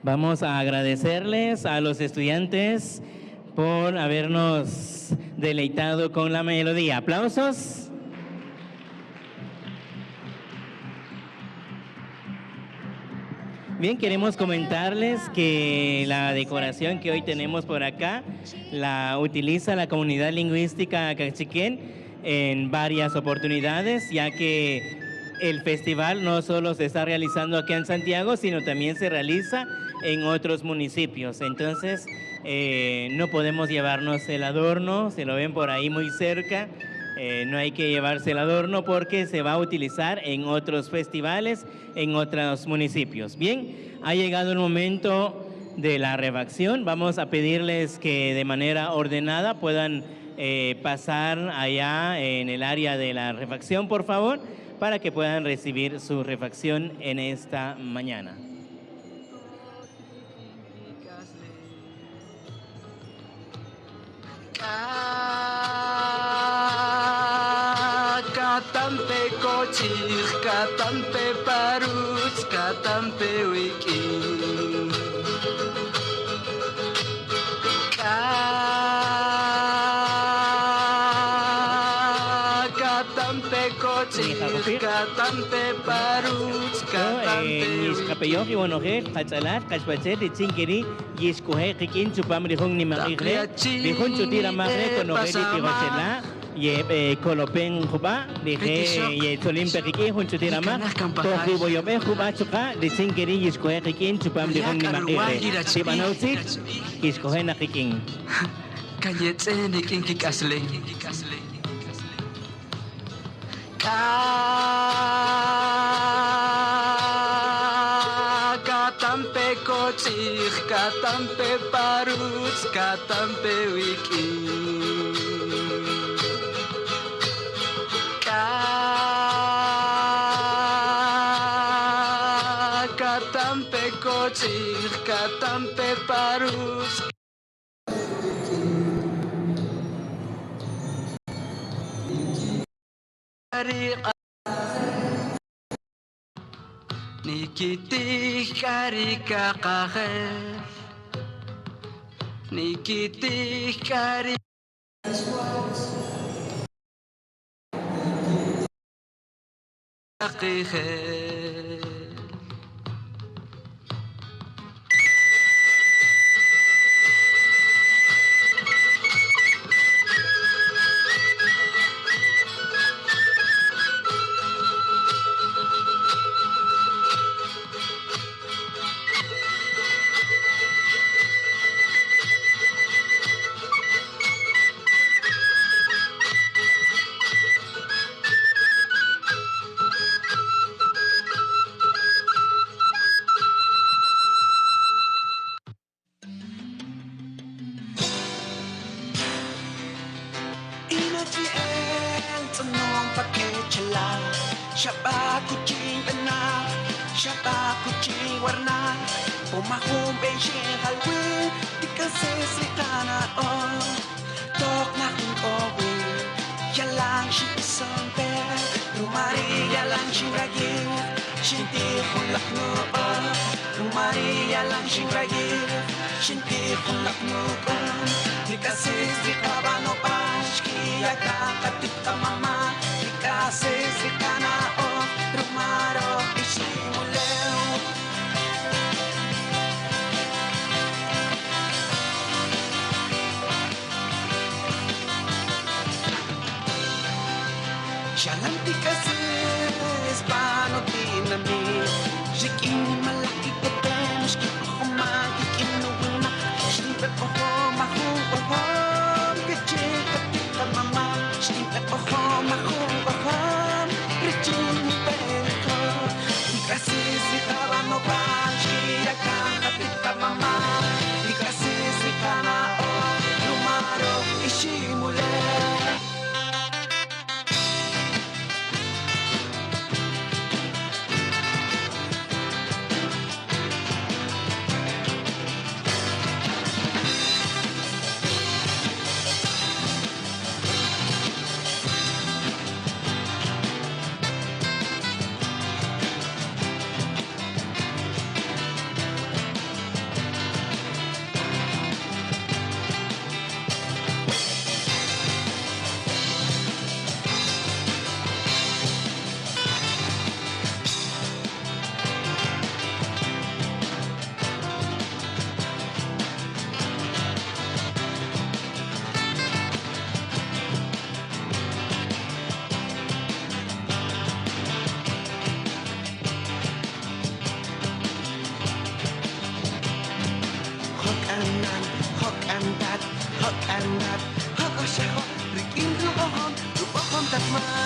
F: Vamos a agradecerles a los estudiantes por habernos deleitado con la melodía. ¿Aplausos? Bien, queremos comentarles que la decoración que hoy tenemos por acá la utiliza la comunidad lingüística cachiquén en varias oportunidades, ya que el festival no solo se está realizando aquí en Santiago, sino también se realiza en otros municipios. Entonces, no podemos llevarnos el adorno, se lo ven por ahí muy cerca. No hay que llevarse el adorno porque se va a utilizar en otros festivales, en otros municipios. Bien, ha llegado el momento de la refacción. Vamos a pedirles que de manera ordenada puedan pasar allá en el área de la refacción, por favor, para que puedan recibir su refacción en esta mañana.
I: Katampe kochir, katampe parus, katampe wiki. Katampe kochir, katampe parus, katampe wiki.
F: Kapayok iwonoje, katsalat, kaspachet, itsinkiri, yiskuhe, kikin, chupam rihong ni makikre, rihong chutira makre, konoje, tirachela. Ye kolopen juba dije ye tolim periki hun chutira ma to ribo yo be juba chuka de sinkeri yiskohe kikin chupam de hon ni makire di banautik yiskohe na kikin
I: kayetse ne kinki kasle katampe kochir katampe parus katampe wiki katampe kochir katampe parus nikiti karika kaher nikiti karika Siapa kucing benar, siapa kucing warna, pemahum bensin halwin, dikasih serikana oh, tok nakun kowe, yalang si sampai, rumari yalang si ragi, sinti hulak no oh, rumari yalang si ragi, sinti hulak no oh, dikasih serikana no pas, kia kakatita mama, dikasih serikana Rumaro isimuleo Jalan dikasih pano dinami Zikin malaki kote Meski ako magikin nuwina Snipe ako mahubaham Kecil ketika mama Snipe ako mahubaham Ricin beko Dikasih serikana no panchi Akan ketika mama Dikasih serikana oh Rumaro isimule anat hakashaho rikin luhon luhon tatman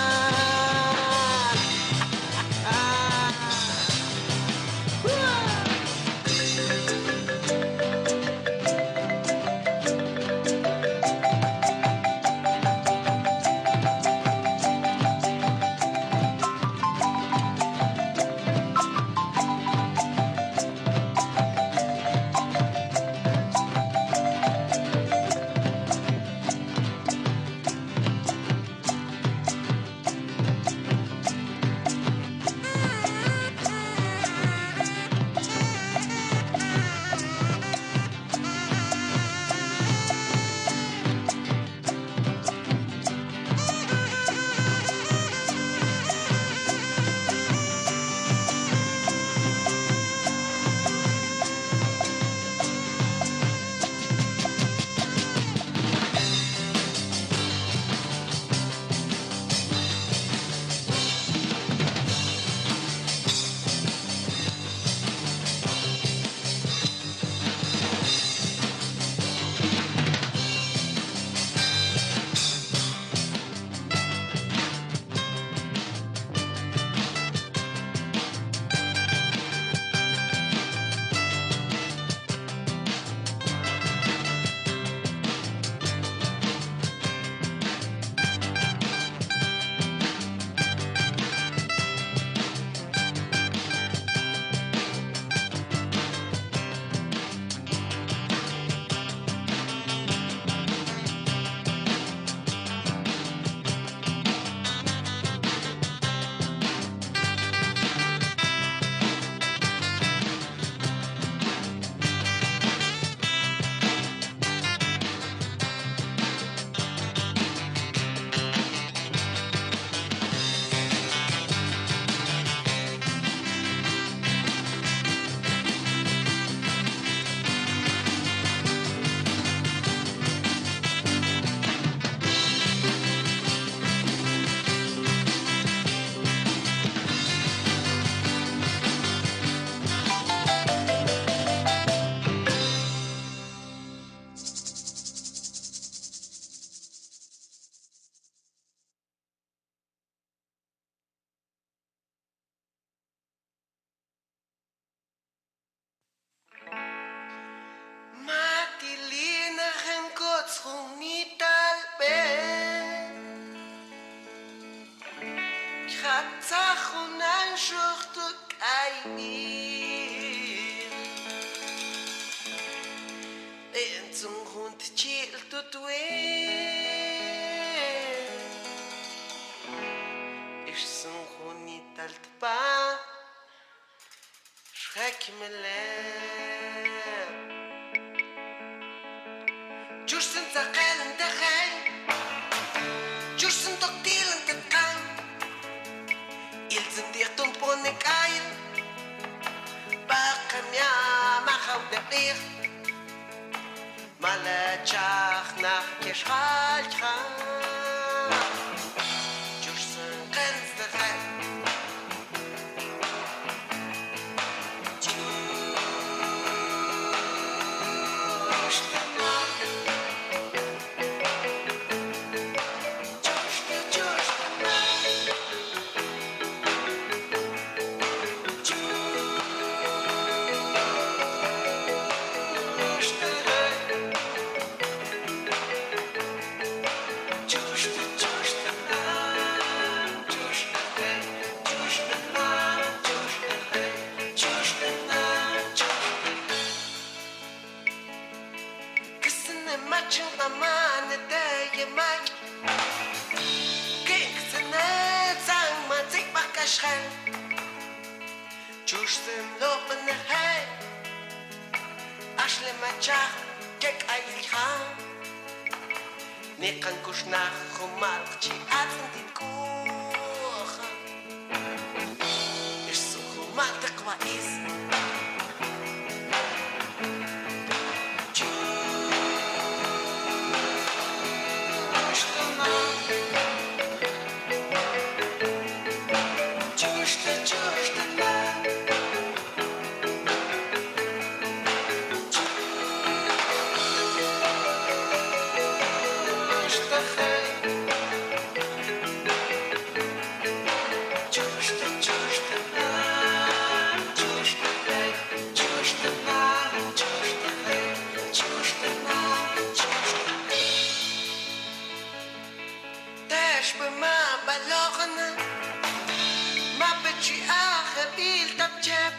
I: chep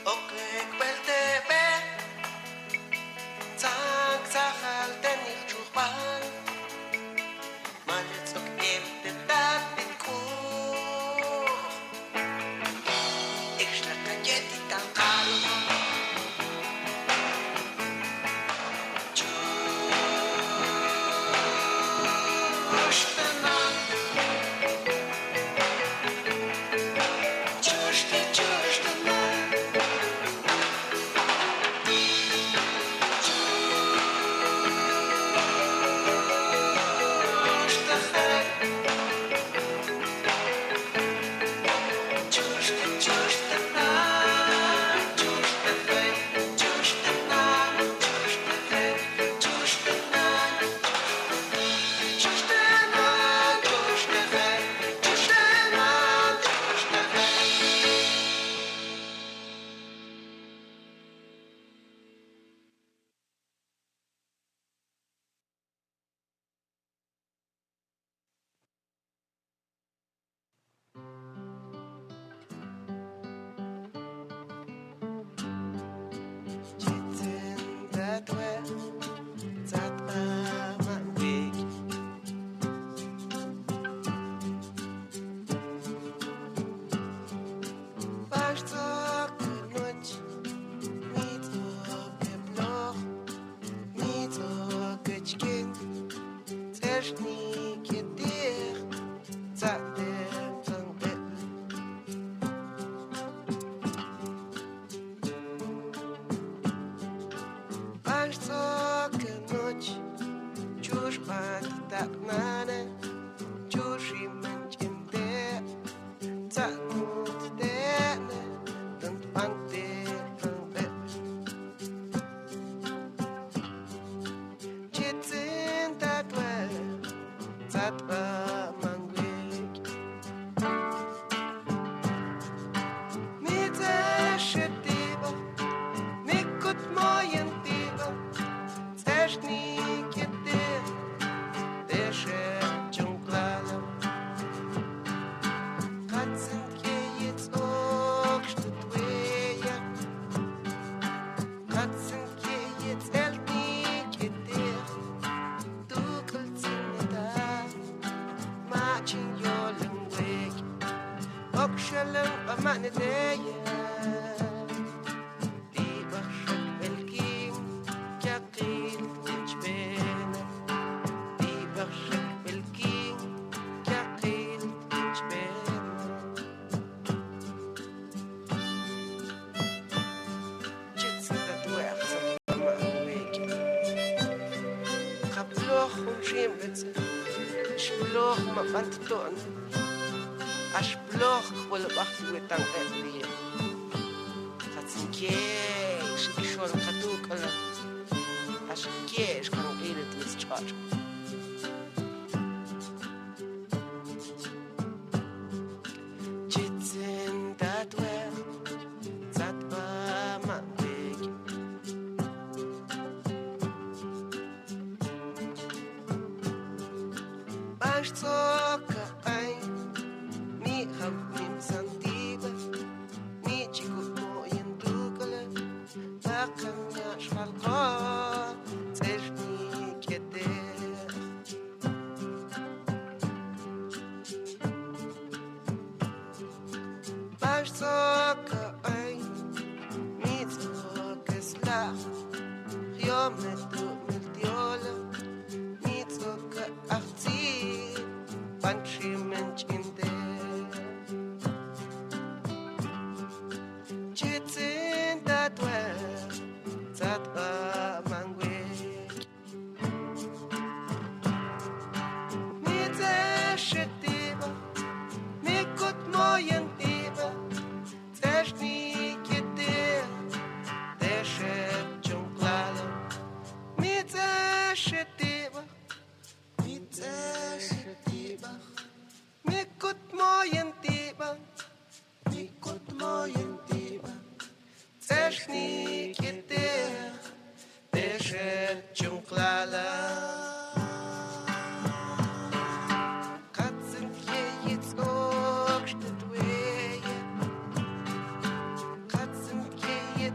I: ok belte be tag sahal den ich chuban mal jetzt ok elte dat bin ku ich schlacke jeti tan kalo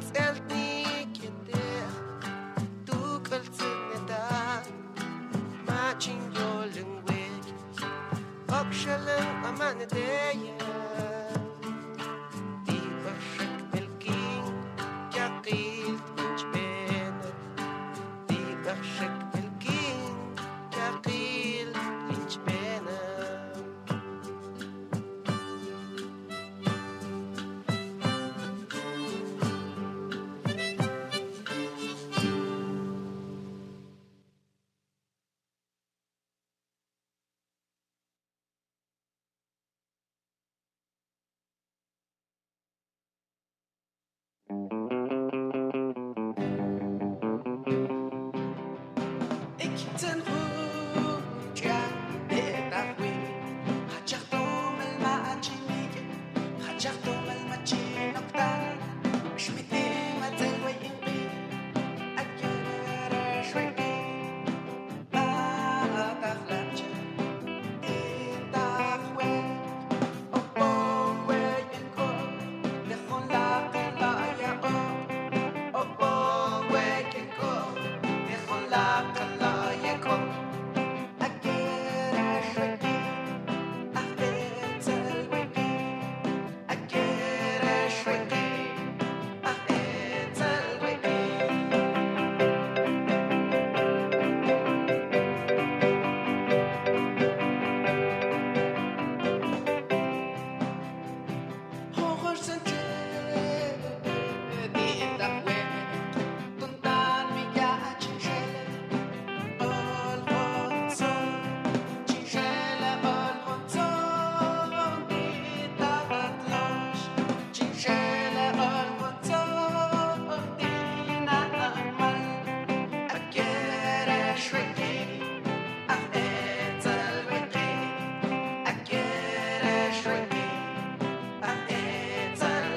I: zeltnik yeter du kolzeta machin yolen wek okshalan amanedeya di bashak belkin yaqil inchbena di bashak belkin yaqil inchbena ikten huja bedawi hajartum al ma'ajini hajartum al machinoktan shmiti matalwi akara shwiki ba tahlach itahwe opo we enko lechon la kala ya opo we enko lechon la kala ya ko akara shwiki ahetal wiki akara shwiki ahetal wiki Hoger sentje di dahwe tuntan mi ya chinchele all honzo chinchele all honzo di tabatlosh chinchele all honzo di naamal akere shweki ahetal wiki akere shweki ahetal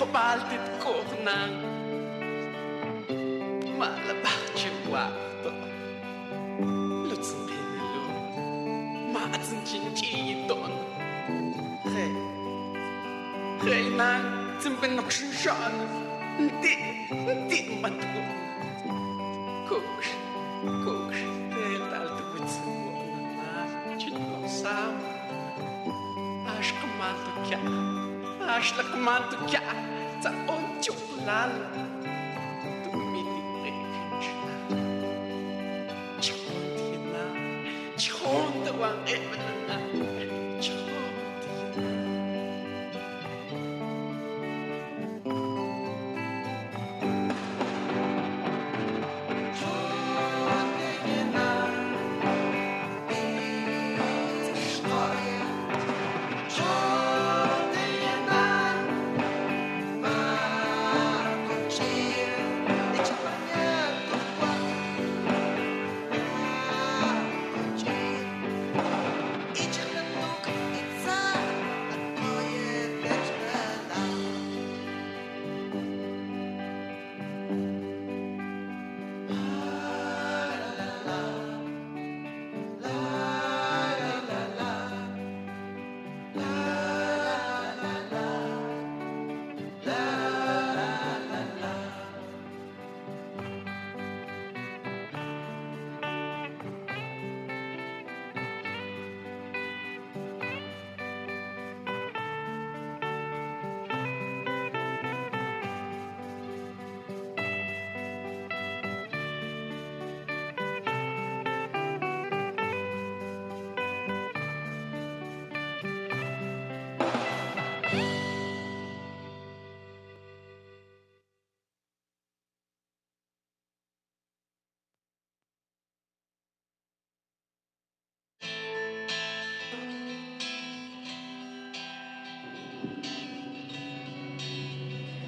J: Baltit ko ng malabak wakto Lutzen pinalo Maatzen chinchidon Hey nang Zimpen nok shishan Ndi matun Kush Tel witsen na Chinlo sam Ash kamanto kya Ash la kamanto kya Sa onchuk lalo Tumili rekinshla Chontina Chonta wang emanana Chontina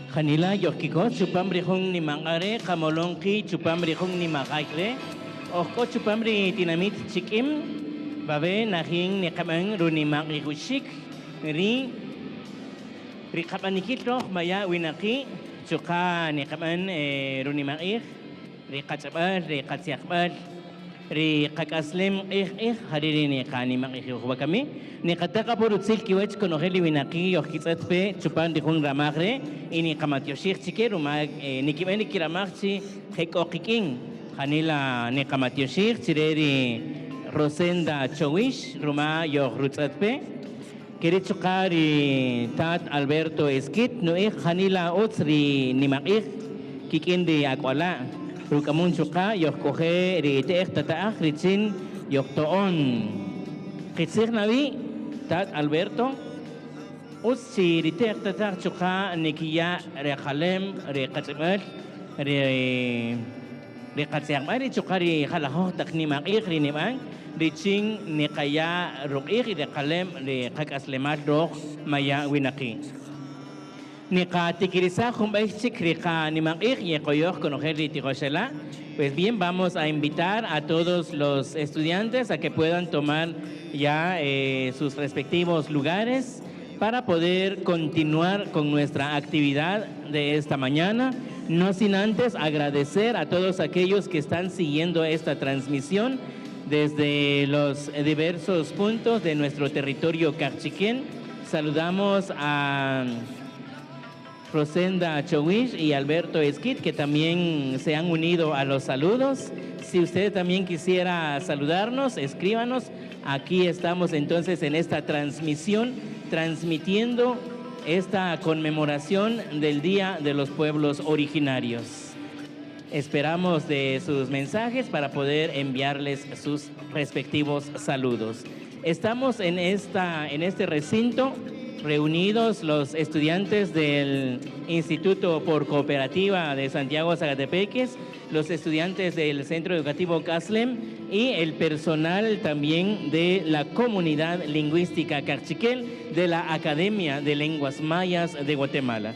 F: Kanila yokiko chupamri hong ni mangare kamolongki chupamri hong ni makaikre oko chupamri tinamit chikim babe nahing ni kamang runi makikushik ri kapanikit roh maya winaki chuka ni kaman runi makik ri kachabar ri katsiakbar ri kakaslim hariri ni kani makikuk kami ni kataka por utsil kiwach konoheli winaki yokitsatpe chupan di hong ramakre ini kamatyoshik chike rumag nikimeni kiramagchi hekokiking kanila ni kamatyoshik chireri Rosenda Chowish ruma yohrutsatpe kirichukari tat Alberto Esquit noe kanila otsri nimakik kikindi akwala rukamun chuka yohkohe ri teek tataak ritsin yoktoon kitsir nawi tat Alberto Usi ritek tatak chuka nikiya rekalem rekatsimel rekatsyakmari chukari halaho taknimak ikri nimang riching nikaya rukik rekalem rekakaslemat rok maya winaki. Nika tikirisa kumbay chikrika nimang ik yekoyoh konojeri tikosela. Pues bien, vamos a invitar a todos los estudiantes a que puedan tomar ya sus respectivos lugares para poder continuar con nuestra actividad de esta mañana, no sin antes agradecer a todos aquellos que están siguiendo esta transmisión desde los diversos puntos de nuestro territorio Carchiquén. Saludamos a Rosenda Chowish y Alberto Esquit, que también se han unido a los saludos. Si usted también quisiera saludarnos, escríbanos. Aquí estamos entonces en esta transmisión, transmitiendo esta conmemoración del Día de los Pueblos Originarios. Esperamos de sus mensajes para poder enviarles sus respectivos saludos. Estamos en este recinto reunidos los estudiantes del Instituto por Cooperativa de Santiago Zacatepeques, los estudiantes del Centro Educativo Caslem y el personal también de la Comunidad Lingüística Carchiquel de la Academia de Lenguas Mayas de Guatemala.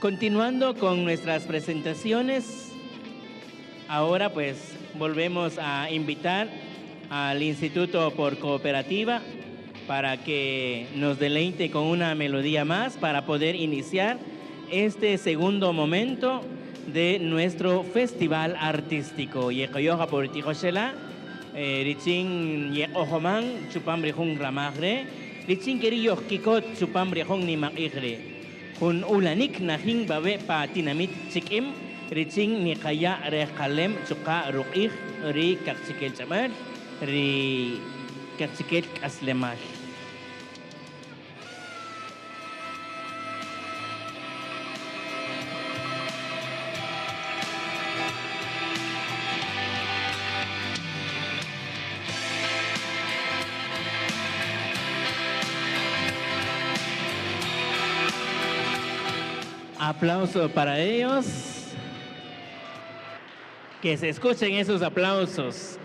F: Continuando con nuestras presentaciones, ahora pues volvemos a invitar al Instituto por Cooperativa para que nos deleite con una melodía más para poder iniciar este segundo momento de nuestro festival artístico. Yekoyoha por Tijoshela, Richin Yekohoman, Chupambrejung Ramagre, Richin Querillo Kikot, Chupambrejung Nimagre, Hun Ulanik Najin Babe Pa Tinamit Chikim, Richin Nikaya Rekalem, Chuka Rukich, Ri Kaksikel Chamar, Ri Kaksikel Kaslemash. Aplauso para ellos. Que se escuchen esos aplausos.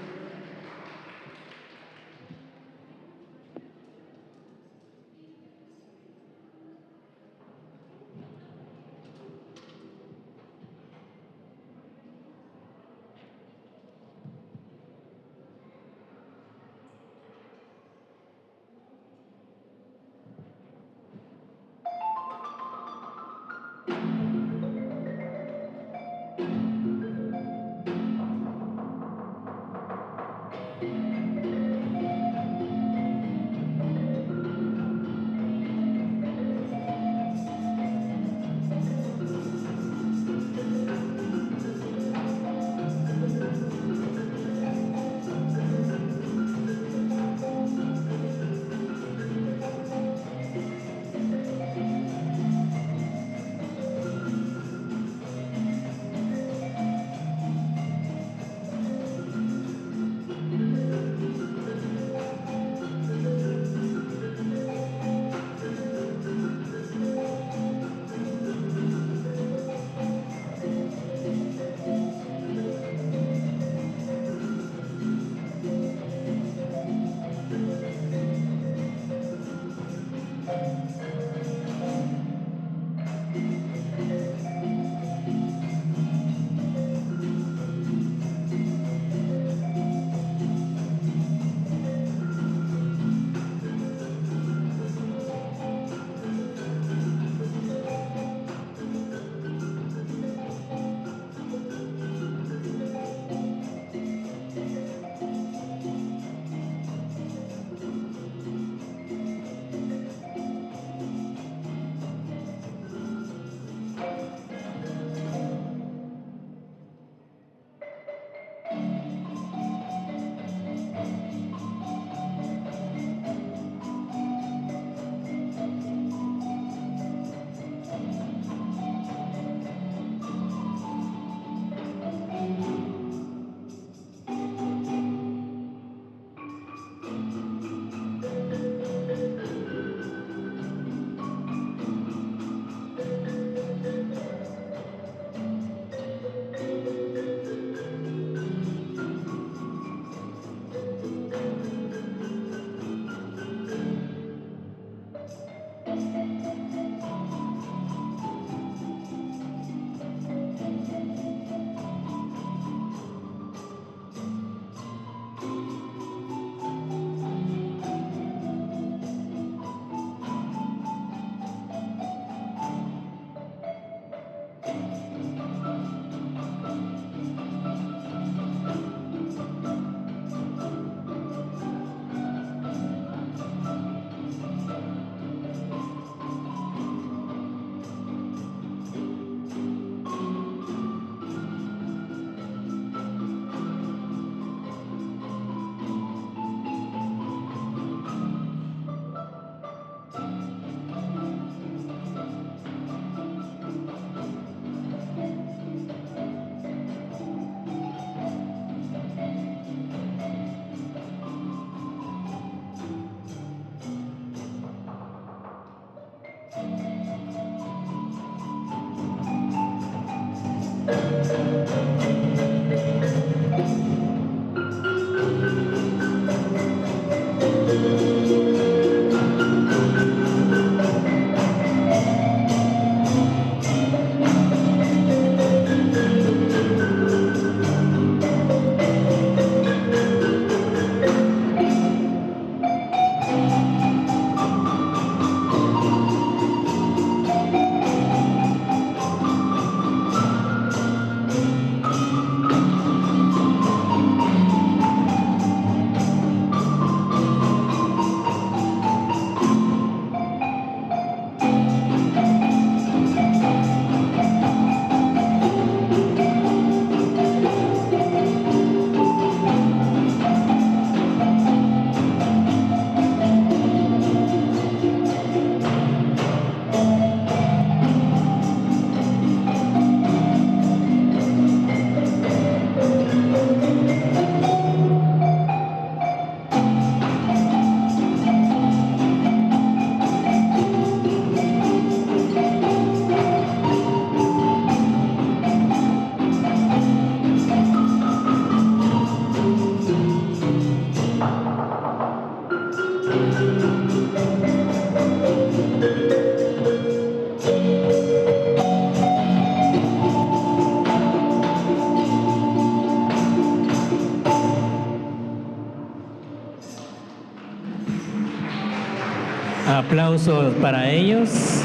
F: Aplausos para ellos.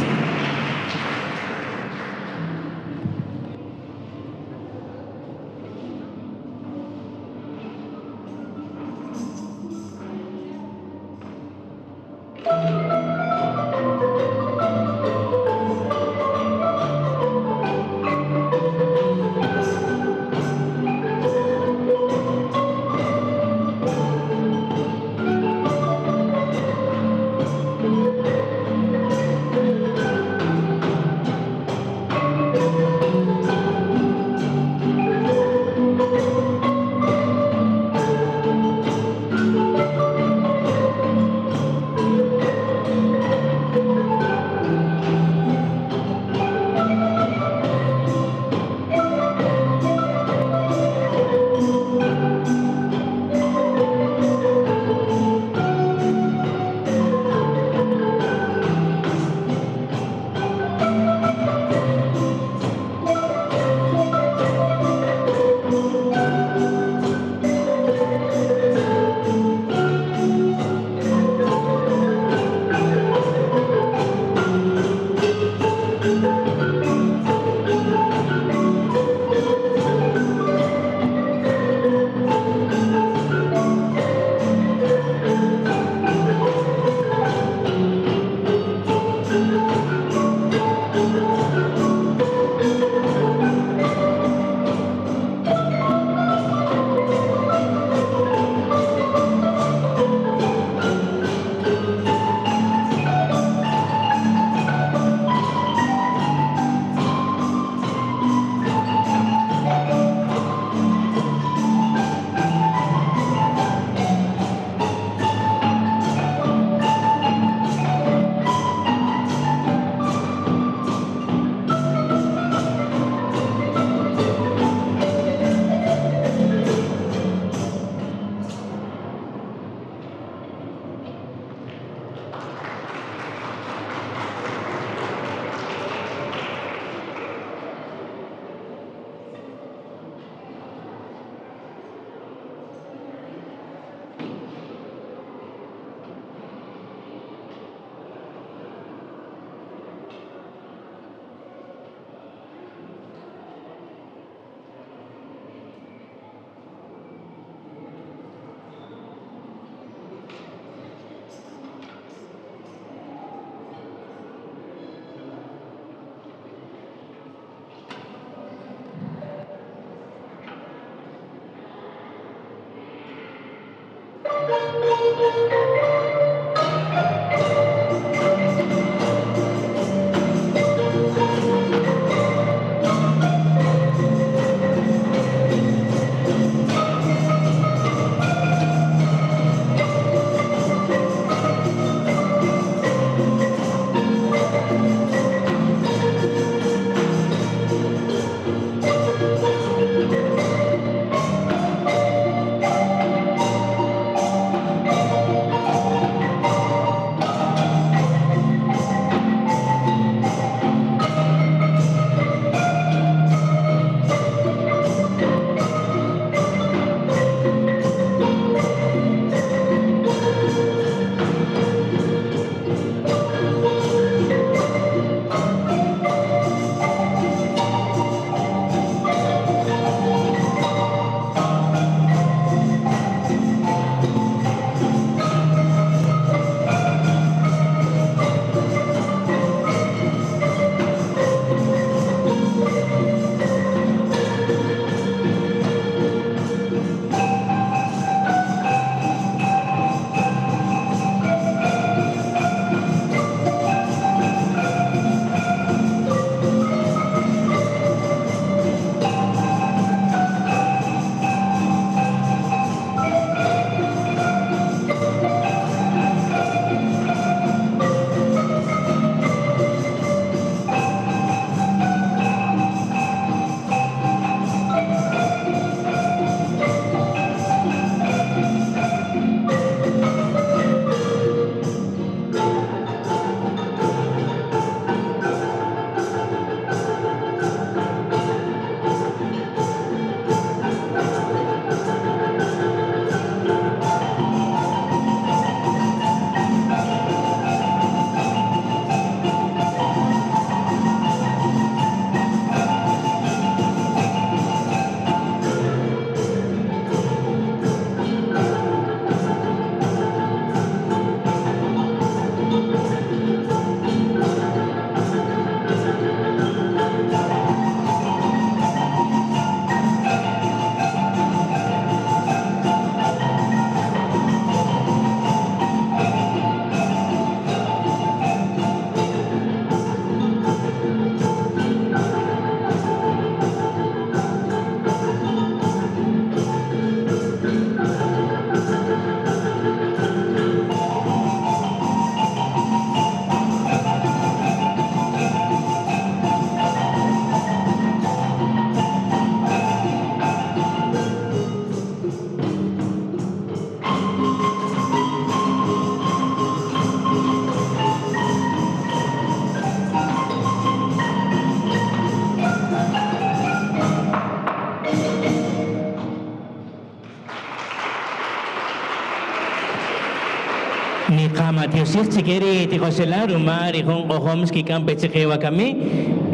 F: Matioshik Chikeri Tijoselar, Umari, Ohomski Campe Chiquewakami,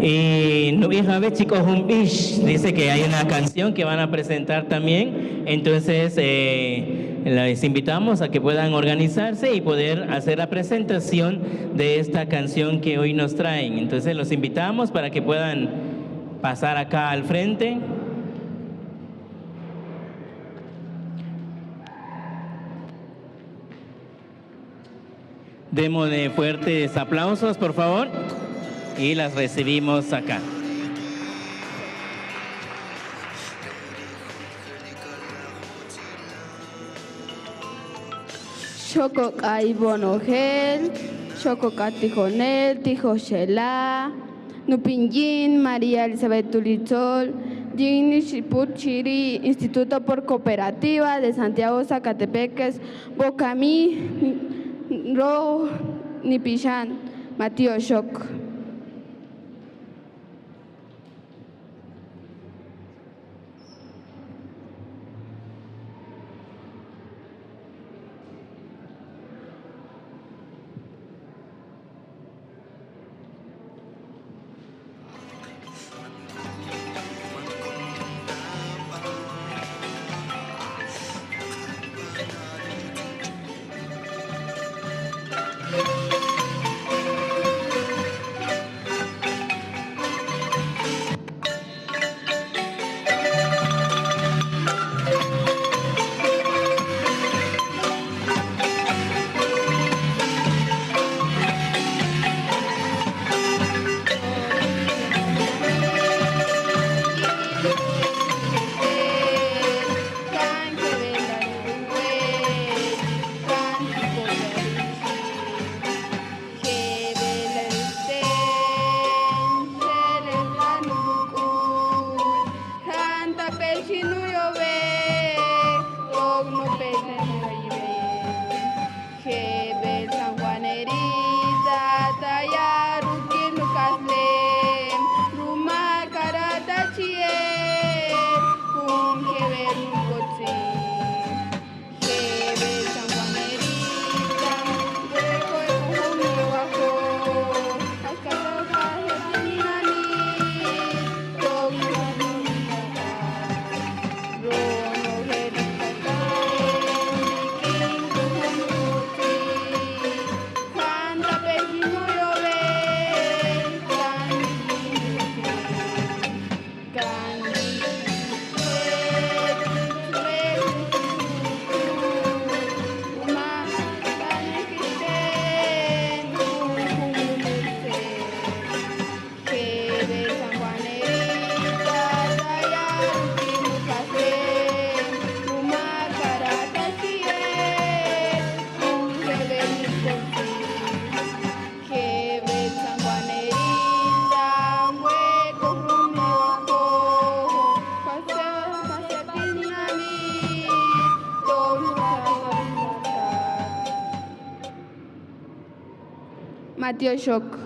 F: y Nuijabe Chico Humbish, dice que hay una canción que van a presentar también, entonces les invitamos a que puedan organizarse y poder hacer la presentación de esta canción que hoy nos traen. Entonces los invitamos para que puedan pasar acá al frente. Démosle fuertes aplausos, por favor, y las recibimos acá.
H: Xococa Ibonogel, Xococa Tijonel, Tijoshela, Nupinyin, María Elizabeth Tulizol, Gini Chipuchiri, Instituto por Cooperativa de Santiago Zacatepeques, Bocamí, Ro Nipishan, Matío Shock. Matío Shock.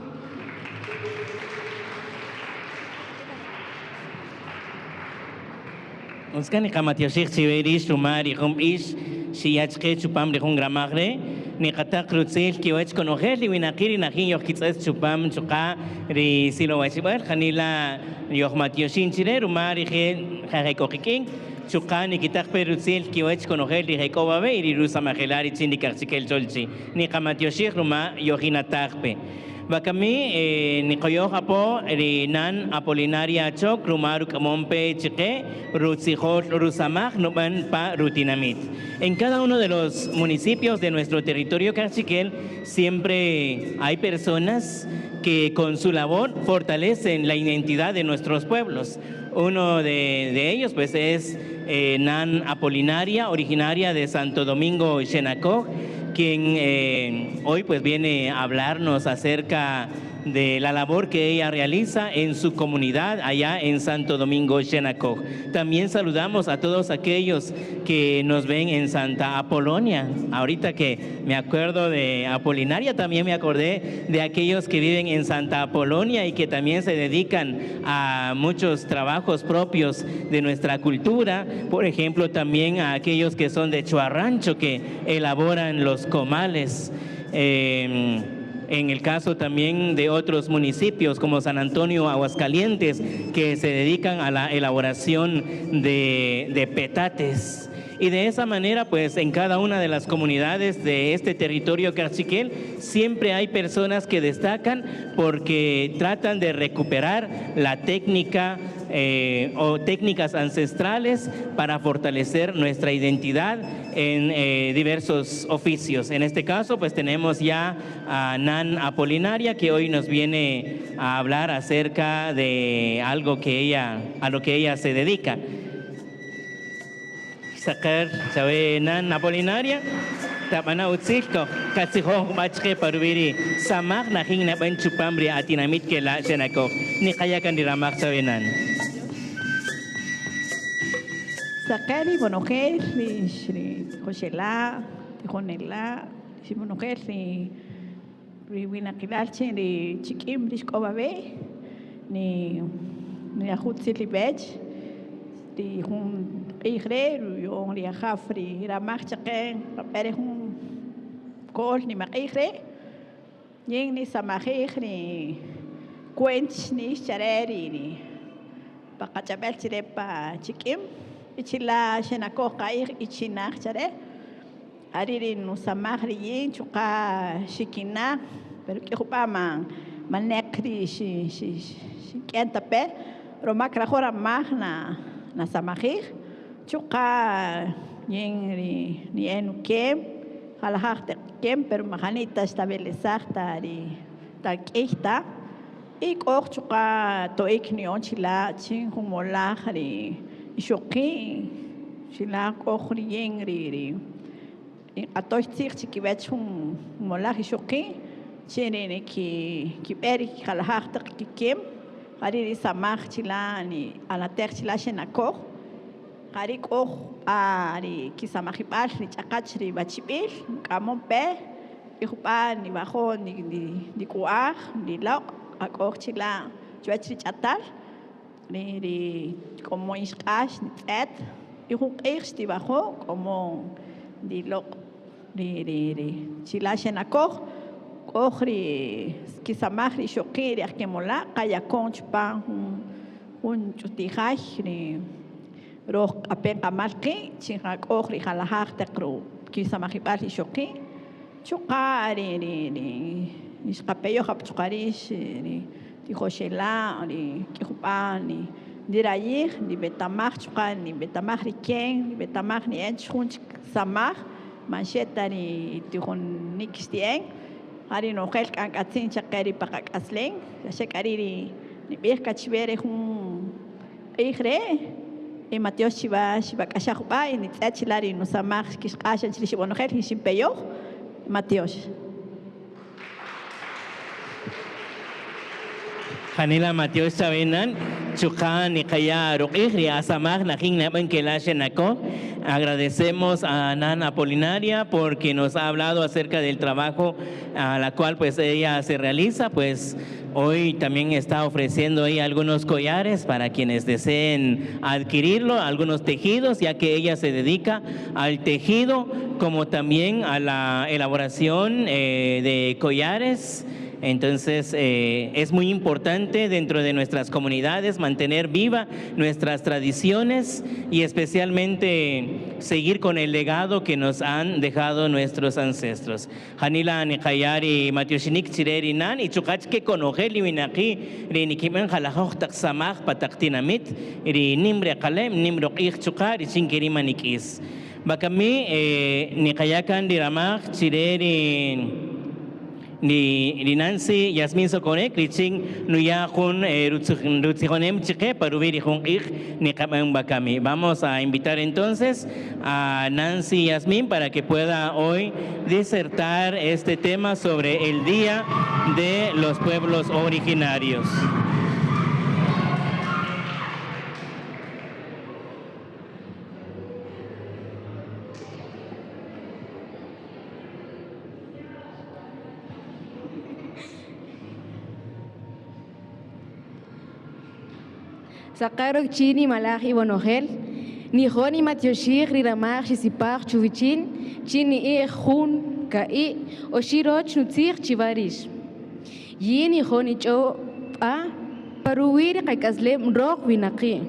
F: Uskani Kamatioshik Siberish, Tumari, Ish, Shiachke, Chupam, Rihun Gramagre, Nikata Krutsil, Kiwach Konogel, Winakiri, Nahin, Yokitzes, Chupam, Chuka, Ri Silo Wachibar, Hanila, Yohmatioshin Chile, Rumari, Harekokiking, Chuka, Nikitak Perutsil, Kiwach Konogel, Rihekova, Rusa Magelari, Chindikarchikel Jolchi, Nikamatioshik, Ruma, Yohina Tarpe. Bakami Nikoyoha po Nan Apolinaria Chok Rumaru Kamompe Chique Rutzijot Rusamach Nuban Pa Rutinamit. En cada uno de los municipios de nuestro territorio cachiquel siempre hay personas que con su labor fortalecen la identidad de nuestros pueblos. Uno de ellos pues es Nan Apolinaria, originaria de Santo Domingo Xenacoj, quien hoy pues viene a hablarnos acerca de la labor que ella realiza en su comunidad allá en Santo Domingo Xenacoj. También saludamos a todos aquellos que nos ven en Santa Apolonia. Ahorita que me acuerdo de Apolinaria, también me acordé de aquellos que viven en Santa Apolonia y que también se dedican a muchos trabajos propios de nuestra cultura. Por ejemplo, también a aquellos que son de Chuarrancho, que elaboran los comales. En el caso también de otros municipios como San Antonio, Aguascalientes, que se dedican a la elaboración de petates. Y de esa manera, pues en cada una de las comunidades de este territorio caciquel, siempre hay personas que destacan porque tratan de recuperar la técnica o técnicas ancestrales para fortalecer nuestra identidad en diversos oficios. En este caso, pues tenemos ya a Nan Apolinaria, que hoy nos viene a hablar acerca de algo a lo que ella se dedica. Sakar sawe Nan Apolinaria tapana utsilko katsiho machke parwiri samak na hing na benchupamri atinamit kela senako ni kaya kan diramak sawe Nan.
K: Sakari bonogel ni Josela Tijonela si bonogel ni Riwinakilalche ni Chikim Diskobabe ni Ajutzilibech di hun igre yung ria khafri ra machaqen pere hun kol ni magigre yeng ni samagig ni kwench ni chareri ni pakachabel chire pa chikim ichila shenako kair ichina chare ariri no samagri yen chuka shikina pero que man manekri shi kentape romakra hora magna na samagig chuka ni enukem halaharte kem pero mahanita estabilizar tari takista y koch chuka to iknion chila chin humola ri shoki chila koch ri yengri atoy tsir chikibet hum mola shoki chenene ki beri halaharte kem hari samach chila ni ala ter chila shenako Hari koh ari kisamahipal ni chakachri bachipil kamon pe ihupa ni bajo ni kuah ni lok akoh chila chuachri chatal ni como iscash ni tet ihuk ni bajo como ni lok ni chila shenakoh kohri kisamahri shokiri akimola kaya conch pa un chutihaj ni roh apen kamalki chingak ohri halahak tekru kisamahipal shoki chuka ni skapeyo hap chukarish ni Josela ni kihupa ni dirayih ni betamach chuka ni betamach riken ni betamach ni enchunch samach mancheta ni tihon nikstien hari no khel kan katsin chakari pakak asleng shakari ni birka chibere hun igre e Mateos chiba kashakba y ni tsachilari no samach kishqashan chilishibonogel hishimpeyo Mateos
F: Hanila Mateos Chavenan Chukan y Kaya Ruqihri Asamach Najin Naban Kelashenako. Agradecemos a Nan Apolinaria porque nos ha hablado acerca del trabajo a la cual pues ella se realiza. Pues hoy también está ofreciendo ahí algunos collares para quienes deseen adquirirlo, algunos tejidos, ya que ella se dedica al tejido como también a la elaboración de collares. Entonces es muy importante dentro de nuestras comunidades mantener viva nuestras tradiciones y especialmente seguir con el legado que nos han dejado nuestros ancestros. Hanila Nikayari Matioshinik Chireri Nan y Chukachke Konogeli Winaki Rinikimen Halahok Taksamach Pataktinamit Rinimbre Kalem Nimro Ich Chukar y Chinkeri Manikis. Bakami Nikayakan Diramach Chireri ni Nancy Yasmin Sokonek Riching Nuya Hun Rutzihonem Chique Parubiri Hun Ich ni Bakami. Vamos a invitar entonces a Nancy Yasmin para que pueda hoy disertar este tema sobre el Día de los Pueblos Originarios.
L: Sakaro chini malahi bonogel ni honi matyoshir riramach sipach chuvichin chini e hun kai oshiroch nutzir chivarish. Yini honicho a paruwiri kaslem roh winaki.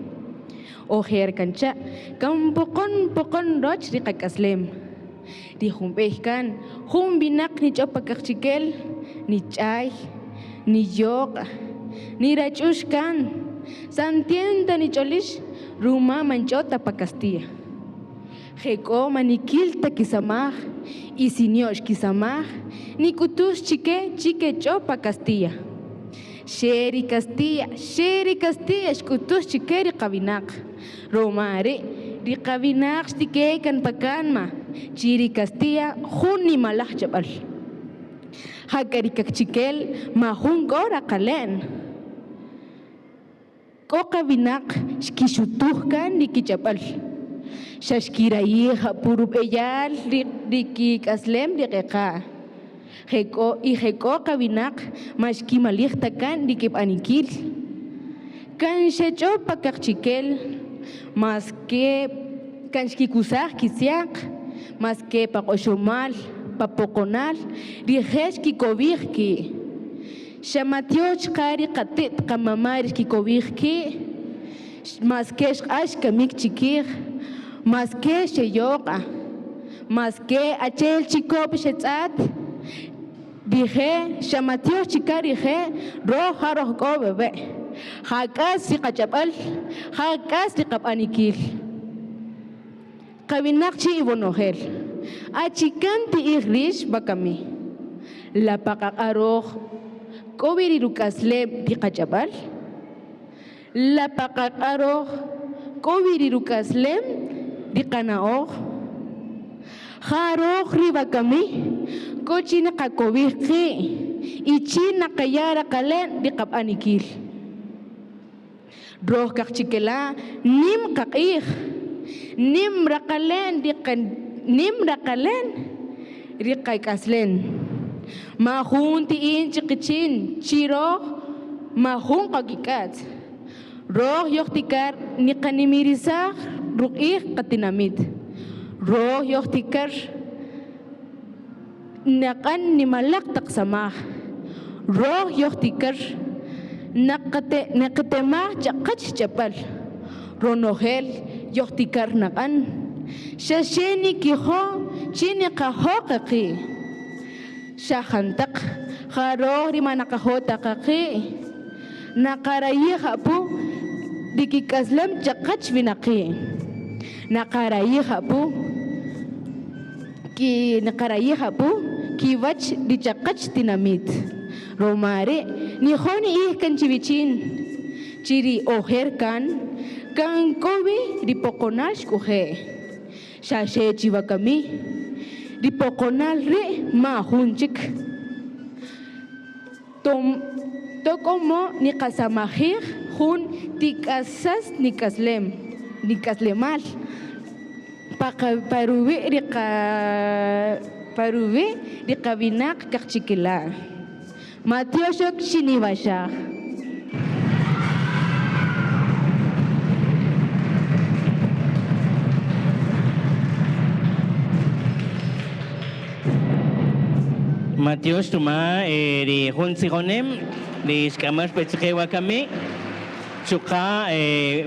L: Oher kancha kam pokon roch di kaslem. Di humbehkan humbinak ni chopakakchikel ni chay ni yoga ni rachushkan santienda ni cholish ruma manchota pa Castilla. Jeko manikilta kisamaj y siniosh kisamaj ni kutush chike chopa Castilla. Sheri Castilla shkutush chikeri kabinak. Romare di kabinak stike kan pakanma. Chiri Castilla juni malach chabal. Hakarikak chikel mahun gora kalen. Ko kabinak shkishutuhkan ni kichapal. Shashkira hija purup eyal riki kaslem rikeka. Jeko kabinak mashki malihtakan rikip anikil. Kan shecho pakakchikel mas que kan shkikusaj kisiak mas que pakoshomal papokonal rijesh kikobijki. Shamatioch kari katit kamamar kikobijki. Mas que ashka mik chikir. Mas que sheyoka, mas que achel chikop shetzat, dije, shamatio chikar dije, roja rojo bebé, hakas si kachapal, hakas si kapanikil. Kabinakchi ibonogel, achikanti igrish bakami, la pakakaroh, kobirirukaslem di kachapal, la pakakaroh, kobirirukaslem, di kanaok, harok riba kami, kochina kakobiki, ichina kayara kalen di kapanikil. Roh kakchikela, nim kakih, nim rakalen di kaikaslen. Mahun tiin chikichin, chiro, mahun kagikat. Roh yoktikar ni kanimirisah, ruqih katinamid. Roh yoktikar nakan ni malak taksamah. Roh yoktikar nakatemah chakach chapal. Ronohel yoktikar nakan. Shasheni kiho chini kaho kaki. Shahantak haro rimanakahota kaki. Nakarayiha po dikikaslam chakach vinaki. Nakarayiha po kiwach di chakach tinamit. Romare ni honi ihkan chivichin. Chiri oher kan kobi di pokonal shkuhe. Shashe chivakami di pokonal re mahunchik. Tokomo ni kasamahir hun tikasas ni kaslemal paruwi di kabinak kakchikila Matioshok shinibasha.
F: Matios tuma di hunsigonem di skamar petsewa kami chuka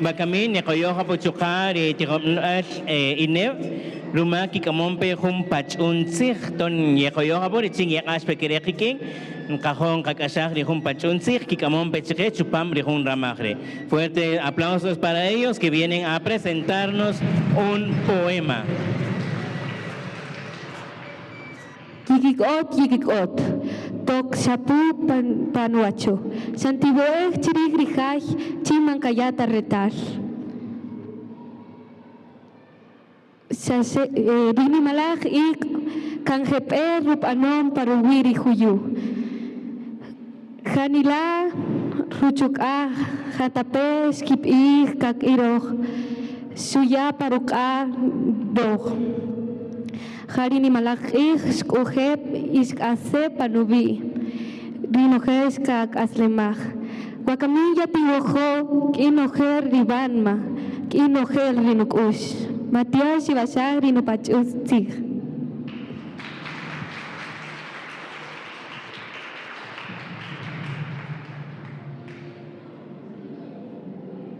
F: bakami ne koyoha po chuka di tikomnas inev luma ki kamompe hum pachunsig ton ye koyoha po di sing yakas pekerekiking nkahong kakasah di hum pachunsig ki kamompe cheke chupam di hum ramagre. Fuerte aplausos para ellos que vienen a presentarnos un poema.
M: Yikikot, tok shapu panuacho, santiboeg chirigrijaj, chimancayata retar. Dini malaj ik kanjepe rupanon paruwiri huyu. Janila ruchukah, jatape skip ik kak iroj, suya parukah doj. Harini malak skujep iskase panubi rinojes kak aslemaj guacamilla tibojo kinojer ribanma kinojer rinukush Matias ibashag rinupachustig.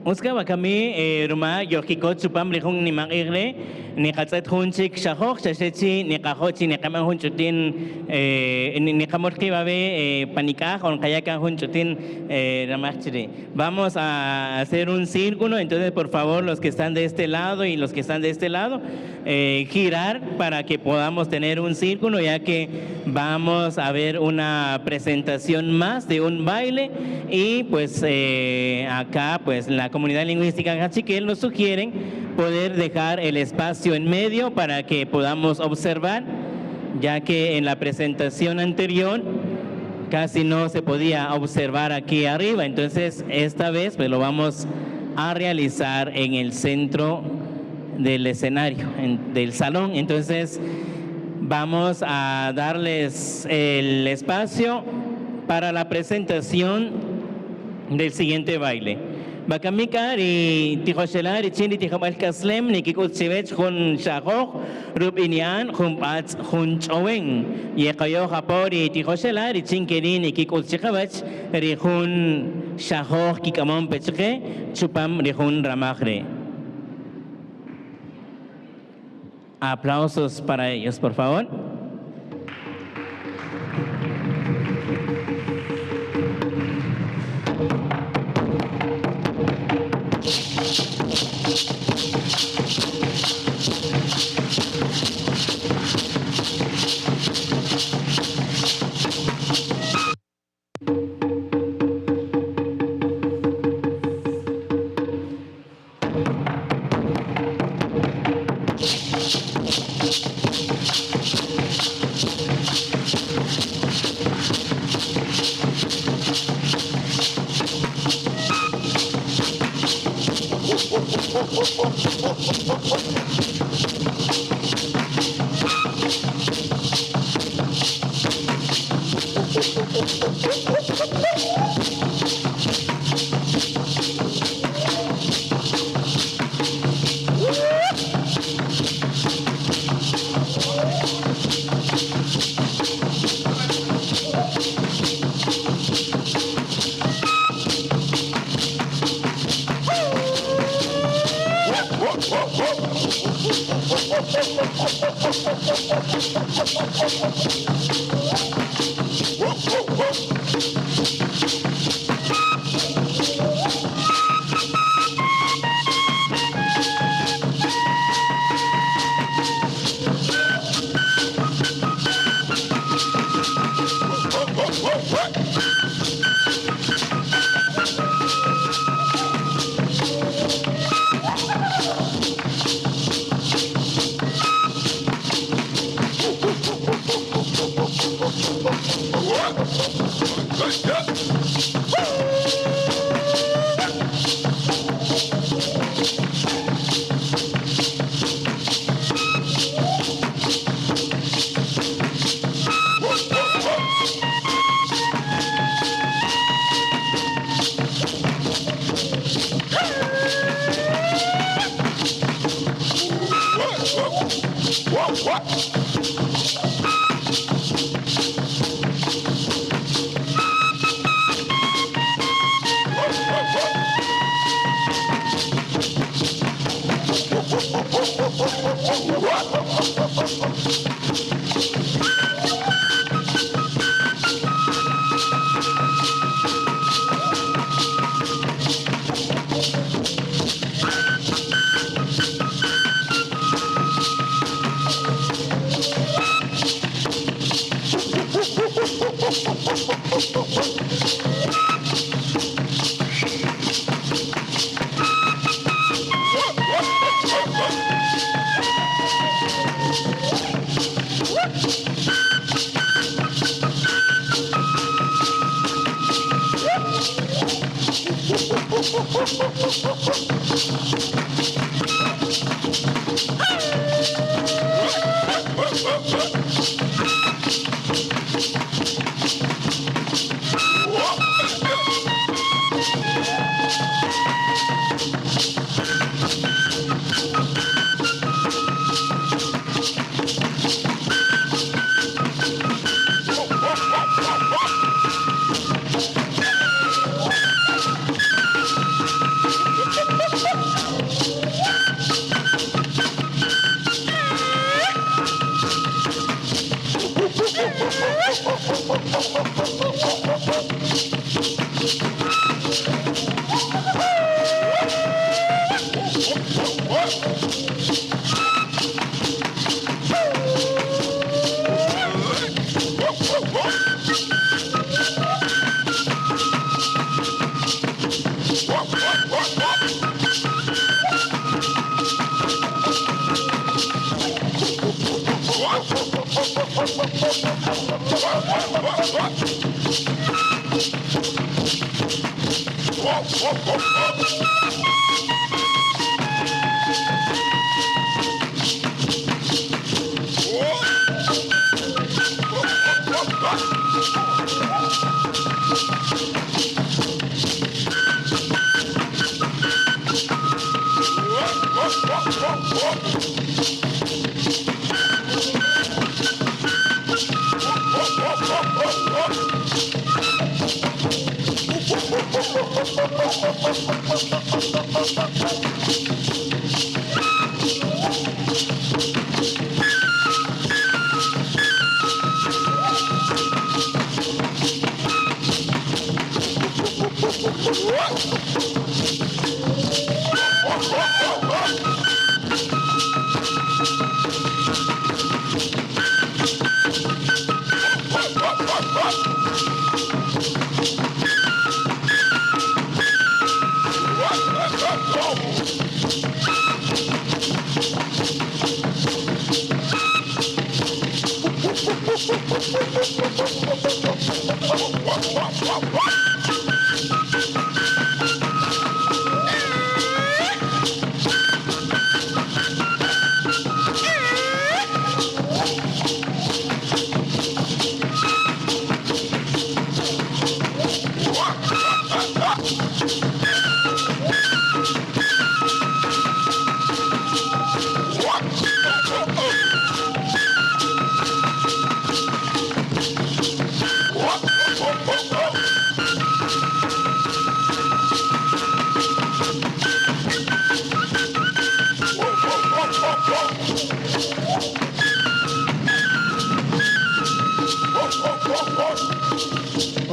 F: Uska kami rumah yokiko chupam rihung ni makirle ni katsat hunchik shahok shashechi ni kahochi ni kama hunchutin ni kamorki babe panika con kayaka hunchutin ramachri. Vamos a hacer un círculo, entonces por favor los que están de este lado y los que están de este lado girar para que podamos tener un círculo, ya que vamos a ver una presentación más de un baile y pues acá pues la comunidad lingüística Cachiquel nos sugieren poder dejar el espacio en medio para que podamos observar, ya que en la presentación anterior casi no se podía observar aquí arriba, entonces esta vez pues lo vamos a realizar en el centro del escenario, del salón. Entonces vamos a darles el espacio para la presentación del siguiente baile. Bakamika ri tikhosela ri chini tikhamal kaslem ni kikut chivech khun shakok rup inian khun pats khun choweng ye kayo kapori tikhosela ri chinkeri ni kikut chikhabach ri khun shakok kikamon pechke chupam ri khun ramakre. Aplausos para ellos, por favor.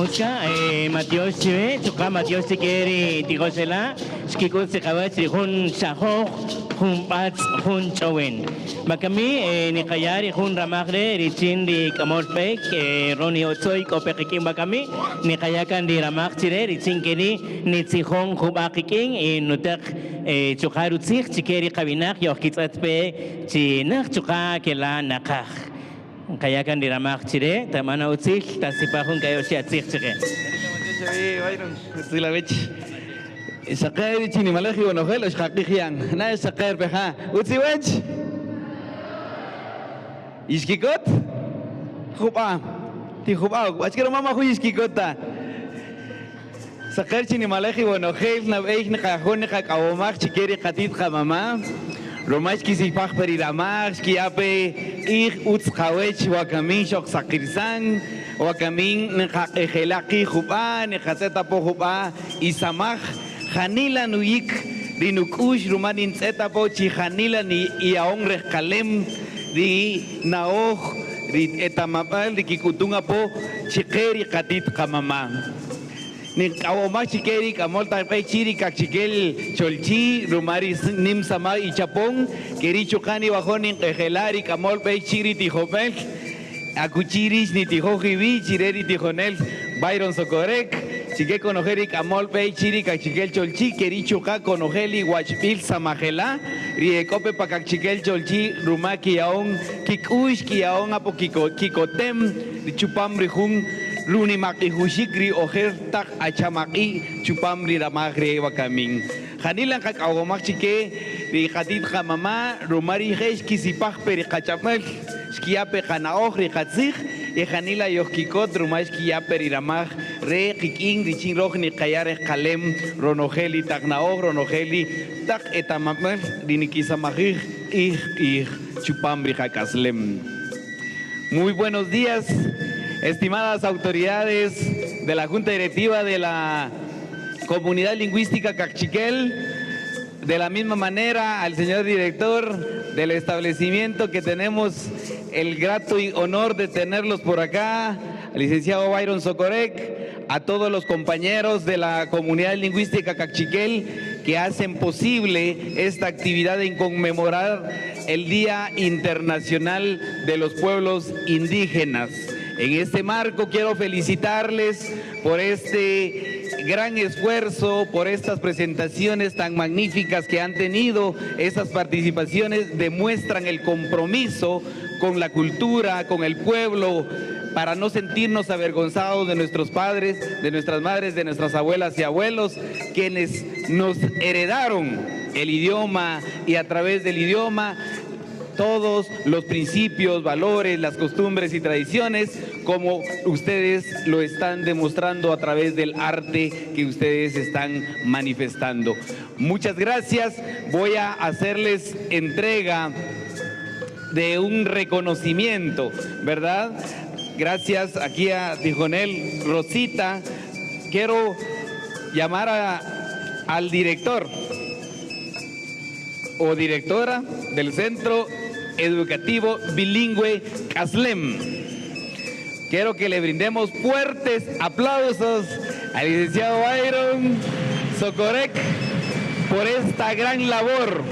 F: Oscar, Matios Chive, Chuka Matios Tikeri, Tigosela, Skikut Sekawach, Hun Shahok, Hun Pats, Hun Chowen. Bakami, Nikayari, Hun Ramagre, Richin di Kamorpek, Roni Otsoy, Kopekikim Bakami, Nikayakan di Ramachire, Richin Keni, Nitzihong, Kubakiking, Nutak, Chukarutsik, Chikeri Kabinak, Yokitzatpe, Chinak Chuka, Kela Nakach. Kaya kan diramak cire, tamana utsik, tasipahun kayo siya tsik cire.
N: Sakay chini malaki wonohel os hakikian. Na sakay peha. Utsiwech. Iskikot? Khupa. Ti khupa. Achkero mama khu iskikot ta. Sakay chini malaki wonohel na veik na kahon na kawamach chikeri katit ka mama. Romais ki sipach periramach ki ape ich utskawech wakamin shok sakirsan wakamin nekhelaki khupa nekhateta po khupa isamach khanila nuik dinukush rumanin tseta po chi khanila ni iaong rekalem di naoh di etamapal di kikutunga po chikeri katit kamama ni awoma chikeri kamol tarpay chiri kak chikel cholchi rumari nim sama ichapong keri chukani wajonin kejelari kamol pay chiri tijopel akuchiris ni tijojivi chireri tijonel Byron Socorec chike conojeri kamol pay chiri kak chikel cholchi keri chuka conojeli wachpil samajela riekope pa kak chikel cholchi rumaki yaong kikush ki yaong apo kikotem chupam rihung Luni maki husikri oher tak achamaki chupamri ramagre wakamin. Hanilang kakawamak chike di katit kamama rumari hesh kisipach peri kachamel skiape kanaoh re katzich e hanila yohkikot rumay skiape ramag re kiking richin roh ni kayare kalem ronogeli tak naoh ronogeli tak etamamel dinikisamagih ih chupamri kakaslem. Muy buenos días. Estimadas autoridades de la Junta Directiva de la Comunidad Lingüística Cachiquel, de la misma manera al señor director del establecimiento que tenemos el grato honor de tenerlos por acá, al licenciado Byron Socorec, a todos los compañeros de la Comunidad Lingüística Cachiquel que hacen posible esta actividad en conmemorar el Día Internacional de los Pueblos Indígenas. En este marco quiero felicitarles por este gran esfuerzo, por estas presentaciones tan magníficas que han tenido. Estas participaciones demuestran el compromiso con la cultura, con el pueblo, para no sentirnos avergonzados de nuestros padres, de nuestras madres, de nuestras abuelas y abuelos, quienes nos heredaron el idioma y a través del idioma todos los principios, valores, las costumbres y tradiciones, como ustedes lo están demostrando a través del arte que ustedes están manifestando. Muchas gracias. Voy a hacerles entrega de un reconocimiento, ¿verdad? Gracias aquí a Tijonel Rosita. Quiero llamar al director o directora del Centro Educativo Bilingüe Caslem. Quiero que le brindemos fuertes aplausos al licenciado Byron Socorec por esta gran labor,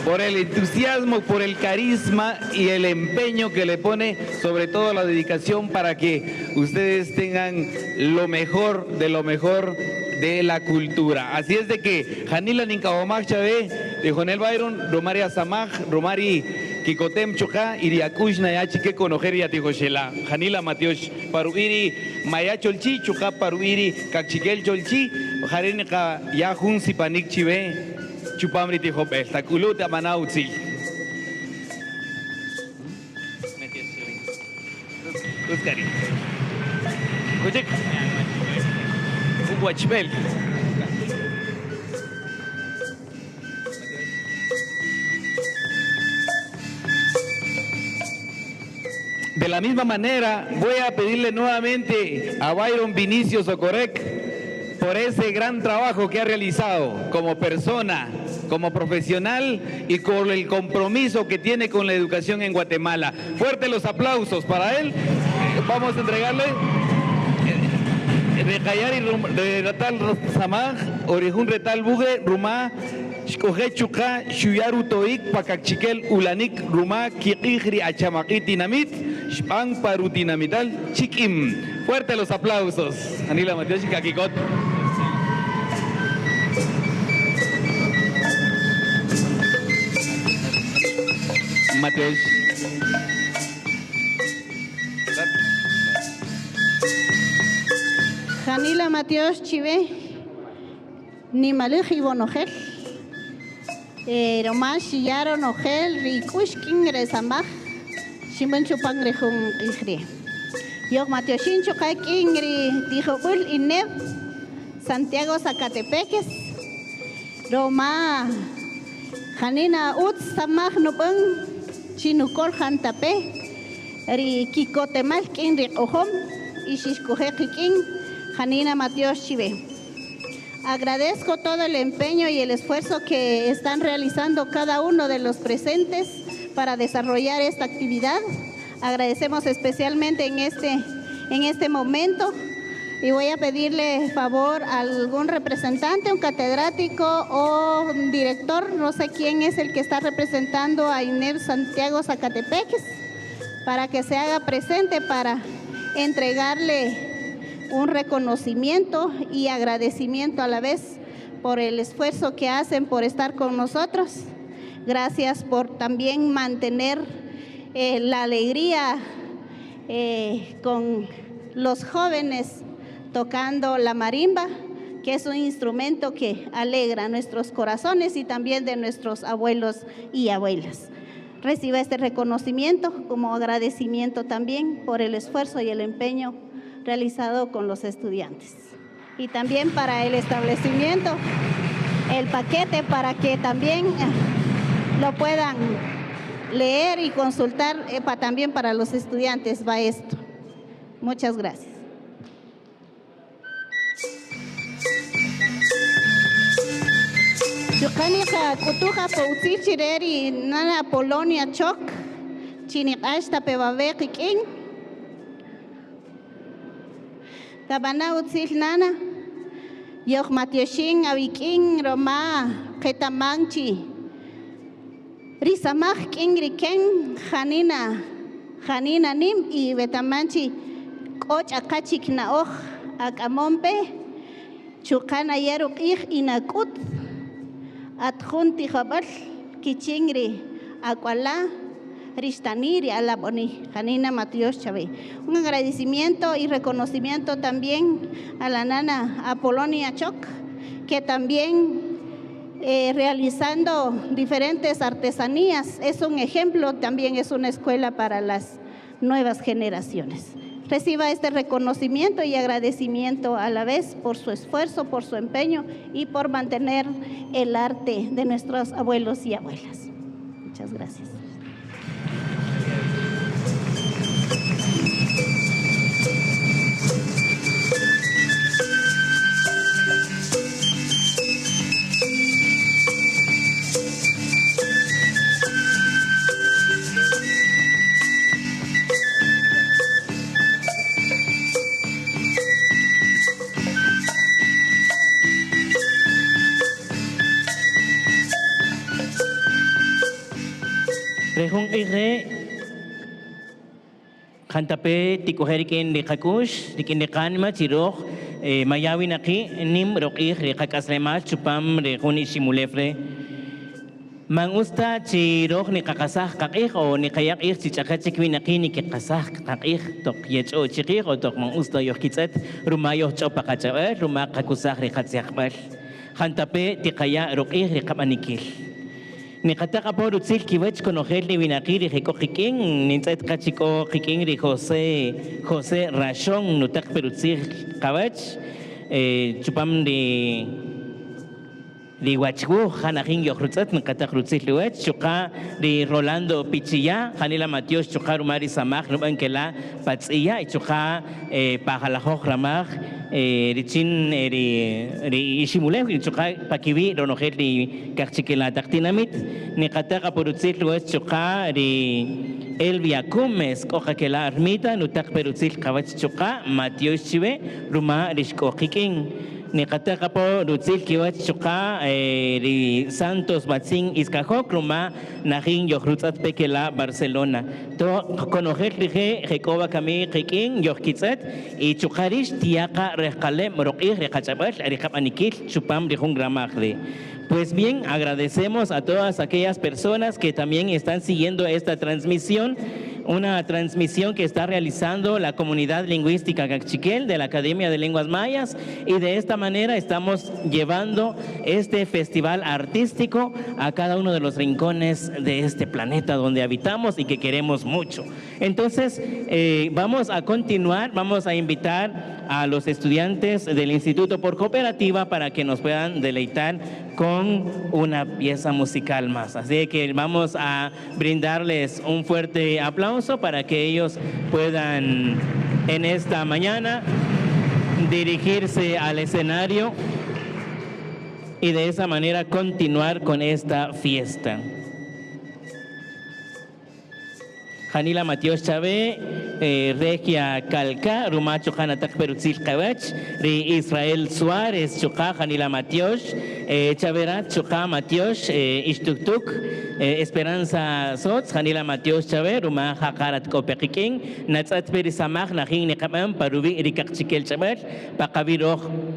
N: por el entusiasmo, por el carisma y el empeño que le pone, sobre todo la dedicación para que ustedes tengan lo mejor de la cultura. Así es de que Janila Ninkawamach Chave, de Jonel Byron, Romari Asamaj, Romari Kikotem Choja, Iriakushna Yachique Conojer y Atijoshela, Janila Matiosh, Paruiri, Mayacholchi, Choja Paruiri, Cachiquel Cholchi, Jarenica Yahun Sipanik Chive, Chupamri Tijopel, Takuluta Manauzi. Uskari. Kuchik. Guachbel. De la misma manera, voy a pedirle nuevamente a Byron Vinicio Socorec por ese gran trabajo que ha realizado como persona, como profesional y con el compromiso que tiene con la educación en Guatemala. Fuertes los aplausos para él. Vamos a entregarle Recayar y Retal Samaj, Orejun Retal Buge, Rumá, Shkoje Chuka, Shuyaru Toik, Pacachiquel Ulanik, Rumá, Kikihri Achamakit Dinamit, Shpang Paru Dinamital, Chikim. Fuerte los aplausos. Anila Mateos Kakikot. Mateos.
C: Janila Mateos Chive, ni Maluji Bonogel, Romash Yaro Nogel, Rikushkin Resamaj, Shimon Chupang Rejun Igri. Yo Mateoshin Chokai Kingri, Tijobul Ineb, Santiago Zacatepeques, Roma, Janina Utz Samaj Nubung, Chinukor Jantape, Rikikotemal King Rikohom, Ishishkoje King. Janina Mateos Chive. Agradezco todo el empeño y el esfuerzo que están realizando cada uno de los presentes para desarrollar esta actividad. Agradecemos especialmente en este momento y voy a pedirle favor a algún representante, un catedrático o un director, no sé quién es el que está representando a INEP Santiago Zacatepeques, para que se haga presente para entregarle un reconocimiento y agradecimiento a la vez por el esfuerzo que hacen por estar con nosotros. Gracias por también mantener la alegría con los jóvenes tocando la marimba, que es un instrumento que alegra nuestros corazones y también de nuestros abuelos y abuelas. Reciba este reconocimiento como agradecimiento también por el esfuerzo y el empeño realizado con los estudiantes. Y también para el establecimiento, el paquete para que también lo puedan leer y consultar, también para los estudiantes va esto. Muchas gracias. Yukanika kutuja poutsichireri nana Polonia chok chinik ashta pebabek iking tabana utsil nana yok matioshin aviking roma ketamanchi risamach king riken janina nim y betamanchi koch akachik naoj akamompe chukana yeruk ich inakut Adjunti Jabal, Kichingri, Acuala, Rishtaniri Alaboni, Janina Matios Chávez. Un agradecimiento y reconocimiento también a la nana Apolonia Choc, que también realizando diferentes artesanías es un ejemplo, también es una escuela para las nuevas generaciones. Reciba este reconocimiento y agradecimiento a la vez por su esfuerzo, por su empeño y por mantener el arte de nuestros abuelos y abuelas. Muchas gracias.
F: Rejung ire kantape tikuherikin di kakush dikin kanma tirok mayawin aki nim rokih rekakaslemat chupam rekuni simulefre mangusta tirok ni kakasah kakih o ni kayak ih chichakachikwin aki ni kakasah kakih tok yecho chikih o tok mangusta yokitzet rumayo chopakachawer rumak kakusah rekatsiakbal kantape tikaya rokih rekamanikil ni kataka po rutsil kiwech konojel ni winakiri hikokiking nintzet kachiko kiking ri José Rachón nutak perutsil kawech chupam di wachgu hanahin yokhrutzat nkatak rutsil liwech chuka di Rolando Pichilla hanila Matios chuka rumari samach nubankela patsiya chuka pahalahok ramach richin ri ishimuleh chuka pakiwi ronojel di kachikela taktinamit ni kataka perutsil liwech chuka ri Elvia Cumes kokakela ermita nutak perutsil kawech chuka Matios chive ruma rishkokiking ni kataka po rutsil kiwach chuka ri Santos Batzing Izcajok ruma nahin yokhrutzat pekela Barcelona to konojek rije jekoba kami kiking yokhkitzat y chukarish tiaka rekale morokih rekachabal rikapanikil chupam rihung gramajde. Pues bien, agradecemos a todas aquellas personas que también están siguiendo esta transmisión, una transmisión que está realizando la comunidad lingüística Cachiquel de la Academia de Lenguas Mayas, y de esta manera estamos llevando este festival artístico a cada uno de los rincones de este planeta donde habitamos y que queremos mucho. Entonces, vamos a continuar, vamos a invitar a los estudiantes del Instituto por Cooperativa para que nos puedan deleitar con una pieza musical más. Así que vamos a brindarles un fuerte aplauso para que ellos puedan en esta mañana dirigirse al escenario y de esa manera continuar con esta fiesta. Janila Matios Chávez, Regia Calca, Rumacho Hanatak Perutzil Kawach, Israel Suárez, Chuka, Janila Matios, Chaverat, Chuka Matios, Ishtuktuk, Esperanza Sots, Janila Matios Chávez, Ruma Hakarat Kopekiking, Natsat Perisamach, Nahin Nekabam, Parubi, Rikakchikel Chávez, Pakabi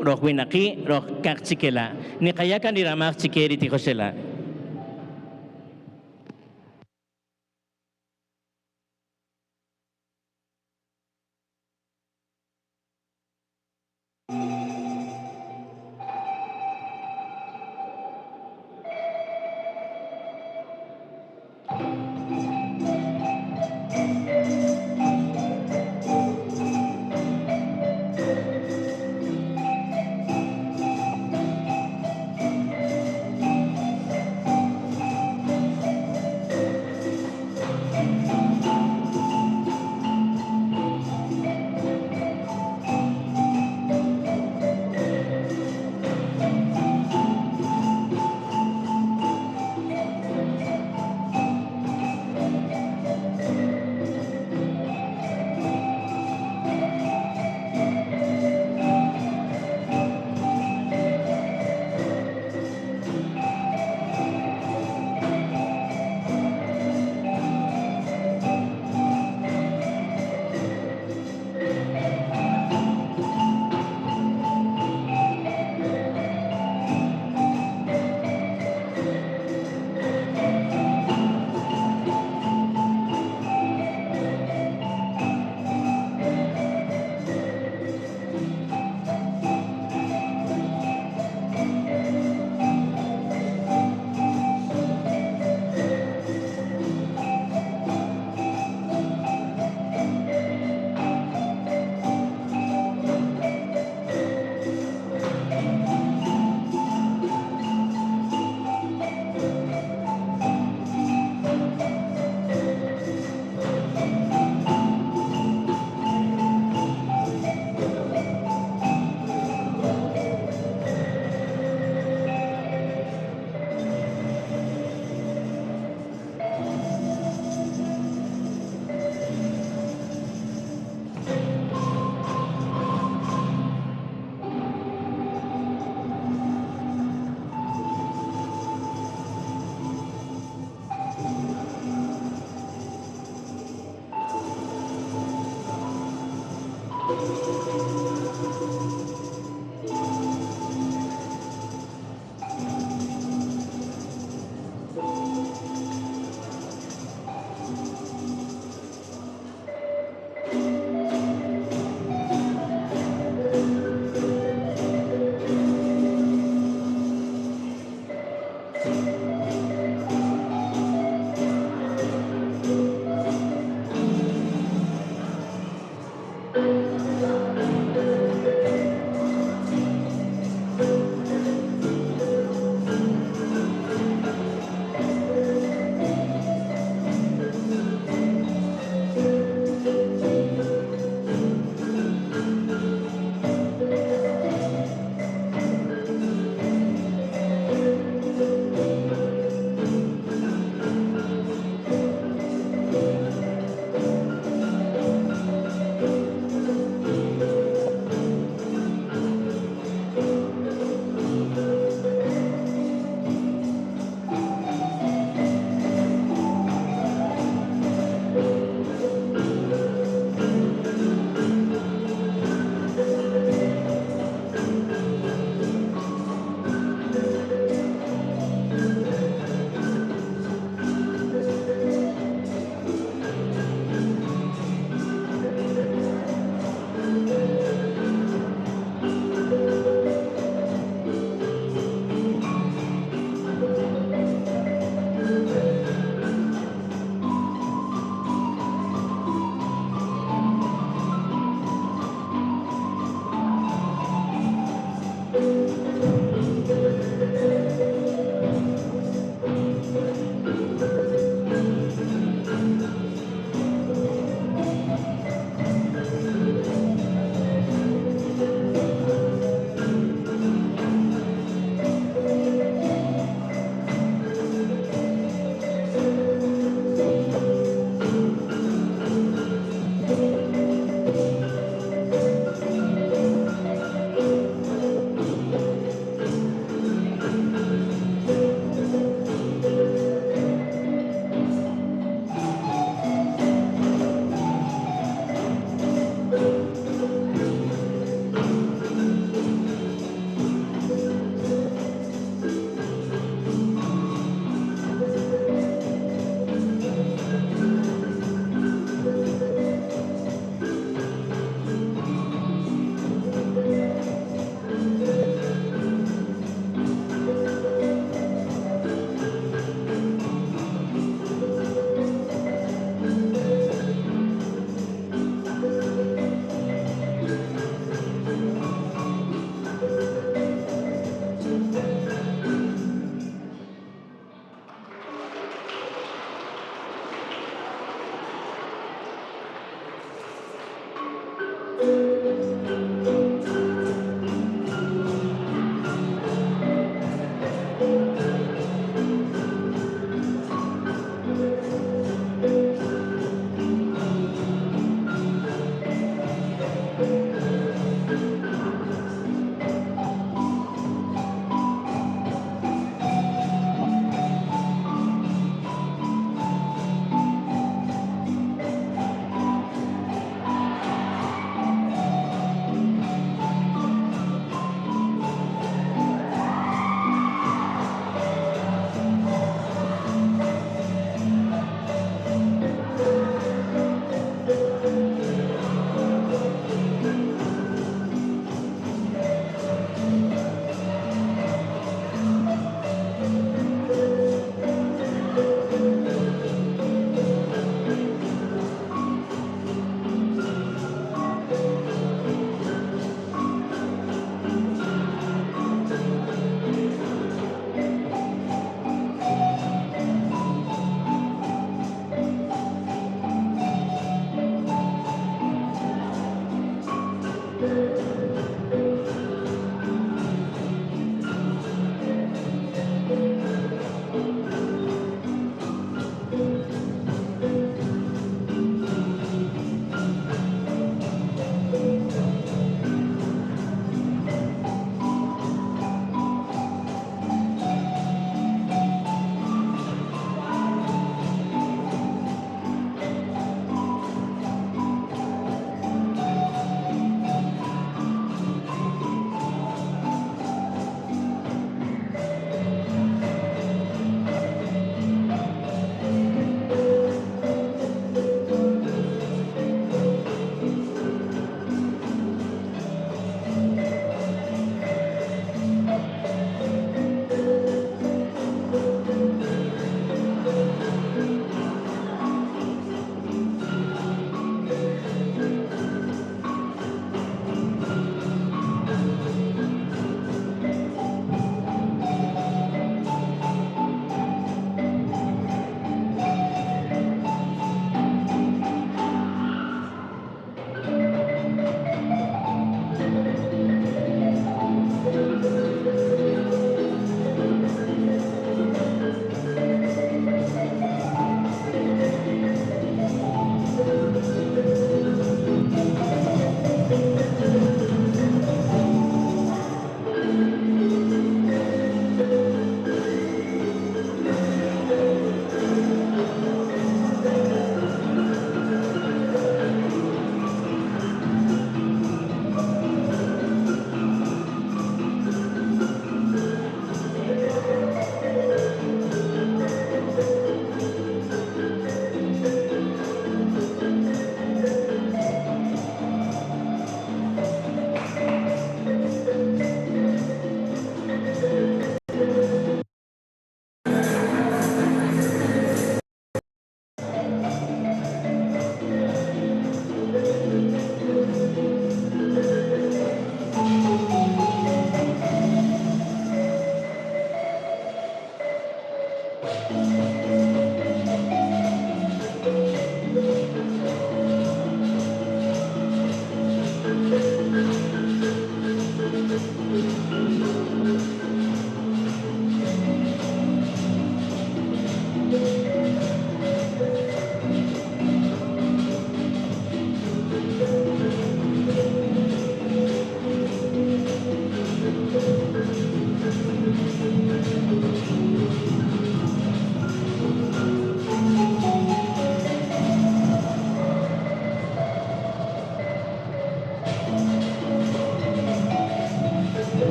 F: Rohwinaki, Rohkakchikela, Nikayakan Niramach Chikeri Tijoshela.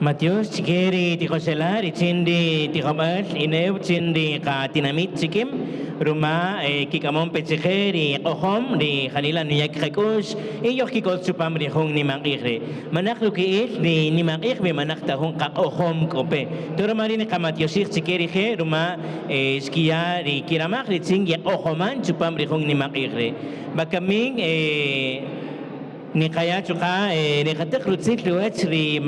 F: Matios chikeri tikoselar ichindi tikabal inew chindi ka tinamit chikim ruma kikamon pecheri ohom di khanila niyak khakush iyo kikot chupam ri hong ni mangikre manak lukiit di ni mangikbe manak ta hong ka ohom kope toro mari ni kamatios chikeri he ruma skia ri kiramak ri chingi ohoman chupam ri hong ni mangikre bakaming ni kaya chuka ni katek rutsit luet ri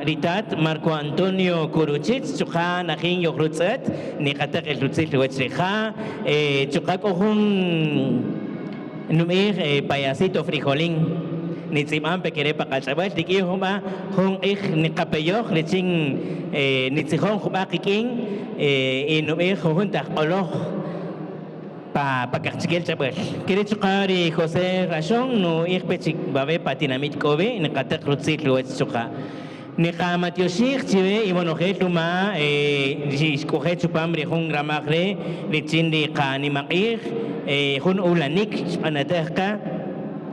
F: ritat Marco Antonio Kuruchit chuka naking yok rutsit ni katek el rutsit luet ri kha chuka ko hung numir payasito frijolín ni tzimam pekere pakachabal diki huma hung ni kapeyok ni ching ni tzihong huma kiking numir hung tak oloh pakakchikil chabel kiri chukari José Rachon no ikpechik babe patinamit kobe ni katak rutsit luet chuka ni kamat yoshik chive imonohet luma iskohet chupam ri hung ramakre ni chindi ka ni makir hun ulanik anadahka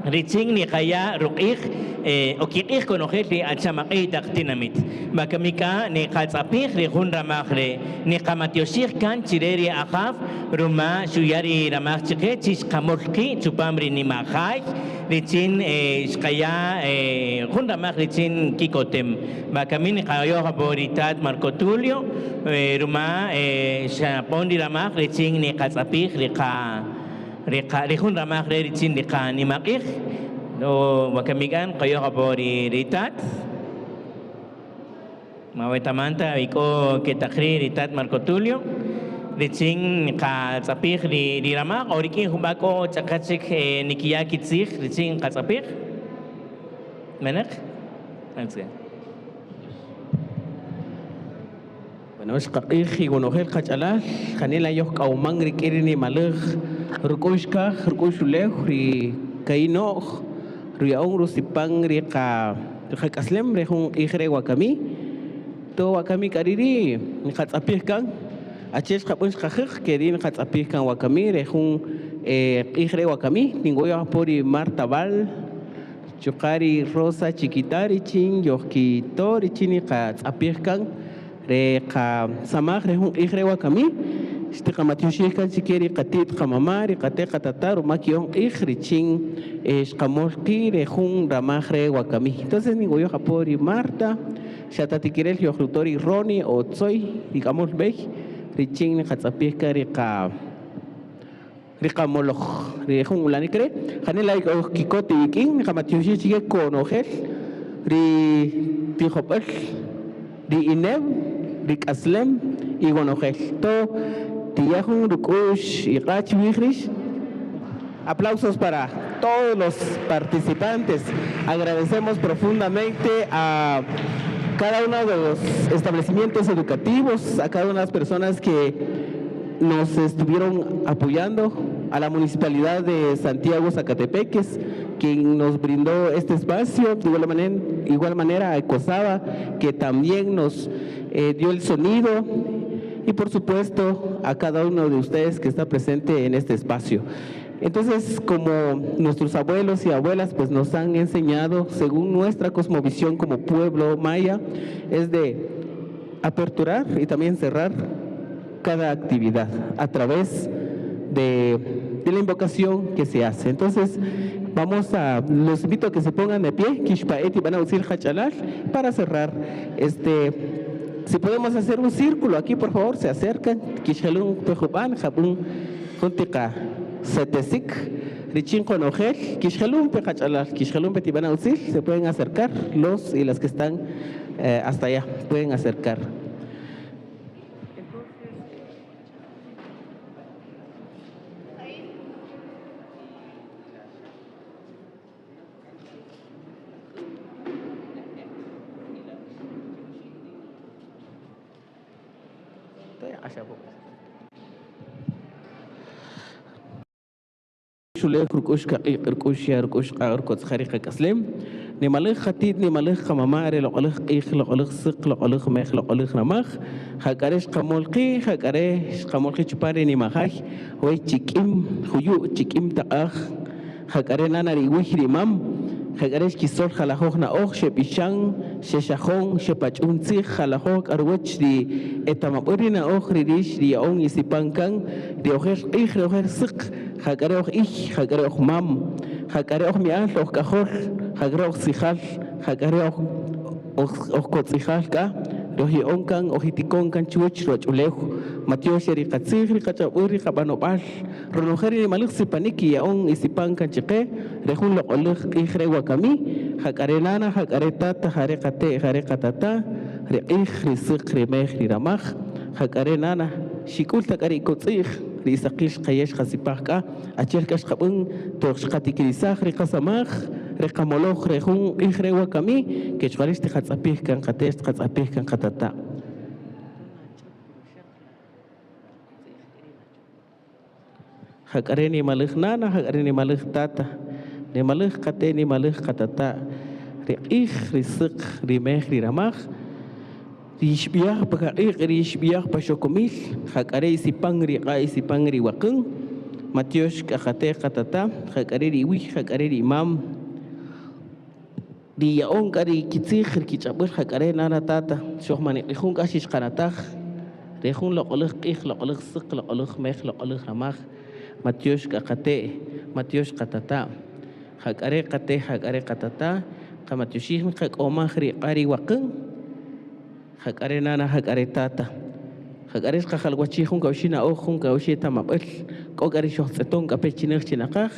F: Riching ni kaya rukik okikik konohet li atsamakay taktinamit. Makamika ni katsapik li hun ramakre ni kamatyoshik kan chireri akaf ruma suyari ramak chike chis kamorki chupamri ni makay Richin kaya hun ramak richin kikotem. Makamin kayo haboritat Marco Tulio ruma sa pondi ramak riching ni katsapik li ka Rihun ramak recin dika ni makik no makamigan kayo kabori ritat mawetamanta iko kitakri ritat Marco Tulio recing ka sapik di ramak oriki hubako chakatsik nikia kitsik recing ka sapik menak nanti
A: Nos kakih igunohel kacala kanila yok kaumang rikiri ni malih rukushka rukushuleh ri kaino ri aung rusipang ri ka kaslem ri hung ihre wakami to wakami kariri ni katsapih kang aches kapus kakih keri ni katsapih kang wakami ri hung ihre wakami ningoyo pori martabal chukari rosa chiquitari chin yoki tori chini katsapih kang re ka samah re hung ihre wakami istiqamatiushi kan sikeri qatit qamamari qate qatatar makion ihri chin esqamolqi re hung ramahre wakami entonces ningoyo japori Marta shatatikirel yohrutori Roni o tsoy digamos bej richin qatsapika re ka riqamoloq re hung ulani kre khanela kikoti ikin qamatiushi chike konogel ri tijopel di inev di kaslem y gonogel to tiyahun rukush y qachiwigrish aplausos para todos los participantes agradecemos profundamente a cada uno de los establecimientos educativos a cada una de las personas que nos estuvieron apoyando a la municipalidad de Santiago Zacatepeques quien nos brindó este espacio de igual manera a Ecosaba que también nos dio el sonido y por supuesto a cada uno de ustedes que está presente en este espacio. Entonces, como nuestros abuelos y abuelas pues nos han enseñado, según nuestra cosmovisión como pueblo maya, es de aperturar y también cerrar cada actividad a través de la invocación que se hace. Entonces, los invito a que se pongan de pie, Kishpaeti van a usir Hachalal, para cerrar si podemos hacer un círculo aquí, por favor, se acercan, Kishalun Pejuban, Jabun, Juntica, Setesik, Richin Conogel, Kishalun Pejachalal, Kishalun Petibana Usil, se pueden acercar, los y las que están hasta allá, pueden acercar. شلي كركوش كقي كركوش يا كركوش قاركوت خريقة كسلم نمالخ خطيد نمالخ خمامار لقلخ قيخ لقلخ سق لقلخ مخ لقلخ نمخ خكارش قمولقي خكارش قمولقي شباري نمخاي هو تشيكيم خيو تشيكيم تأخ خكارنا نري وحري مام Hagaresh kisol jalajoj na oj shepishang sheshajón shepachuntzij jalajoj arwech di etamapuri na oj rirish di yaon isipankan di ojer ij ojer sik hagare oj ij hagare oj mam hagare oj mial oj kajor hagare oj sijal hagare oj kotzijal ka rohi onkan ojitikon kan chuch roch ulejo matio sheri katzig ri kachaburi kabanopal ronojeri ni malik sipaniki yaon isipan kan chique rejun lo olig ijre wakami hakarenana hakaretata harekate harekatata re ij risik remej riramaj hakarenana shikul takari kotzig risaqish qayesh khasipaka acher kash qabun toxqatikrisaj ri qasamaj rekamoloj rejun ijre wakami que chwarish tikhatzapih kan qatesh tikhatzapih kan qatata hakareni malih nana hakareni malih tata ne malih qate ni malih qatata ri ij risik rimej riramaj rishbiah pakaqiq rishbiah pashokomil hakare isipang riqa isipang riwaqin matiosh qate qatata hakare riwi hakare imam di yaon kari kitzig kichabur hakare nana tata shohmani ijun kashish qanataj rejun loqolig qij loqolig siq loqolig mej loqolig ramaj matiosh qate matiosh qatata hakare qatata qamatioshih qaqoma riqari waqin hakare nana hakare tata hakare qajalwachijun kawshina ojun kawshita mabel kokari shohtseton kapechinaj chinaqaj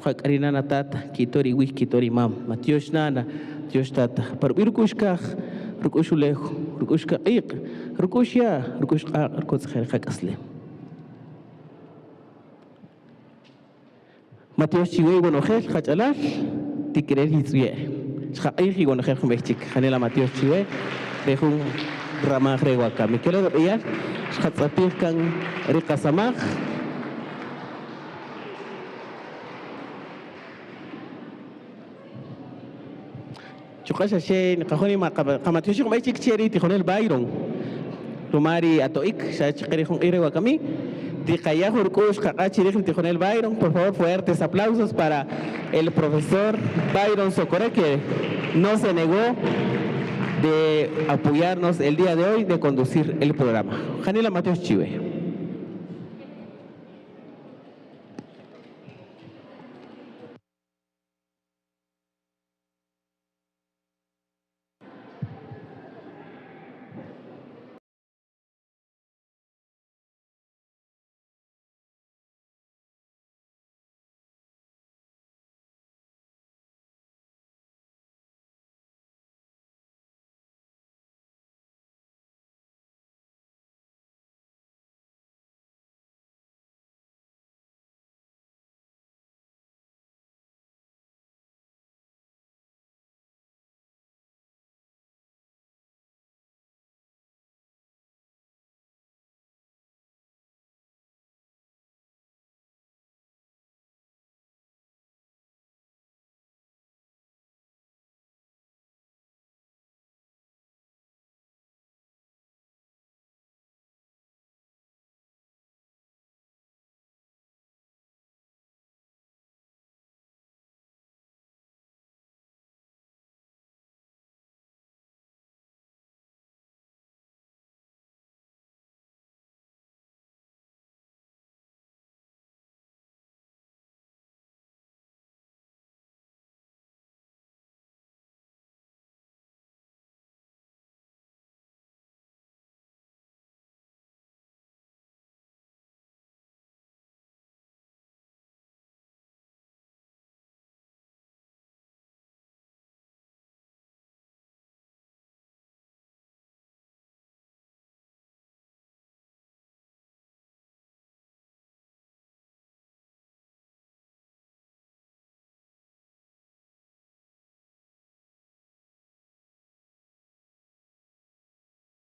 A: hakare nana tata kitori wi kitori mam matiosh nana tiosh tata parbirukushkaj rukushulejo rukushka qiq rukushya rukushqa rukutsjer qakasle matiosh chiwe bonojel khachalal tikrer hitsuye chaqiji bonojel khumechik khanela matiosh chiwe rejun ramaj rewaka mi quiero ya khatzapih kan riqasamaj chukasha shay qahoni ma qamatiosh khumechik cheri tikhonel bayron tumari atoik shachqerejun rewaka mi tiqayahu rukush qaqachirij tikhonel bayron por favor fuertes aplausos para el profesor Byron Socorre que no se negó de apoyarnos el día de hoy de conducir el programa. Janela Mateos Chive.